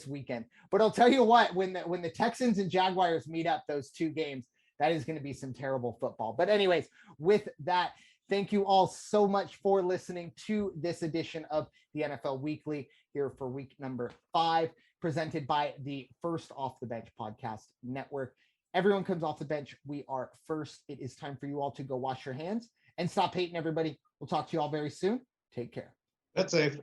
weekend. But I'll tell you what, when the Texans and Jaguars meet up, those 2 games, that is going to be some terrible football. But anyways, with that, thank you all so much for listening to this edition of the NFL Weekly here for week number 5. Presented by the First Off the Bench Podcast Network. Everyone comes off the bench. We are first. It is time for you all to go wash your hands and stop hating everybody. We'll talk to you all very soon. Take care. That's safe.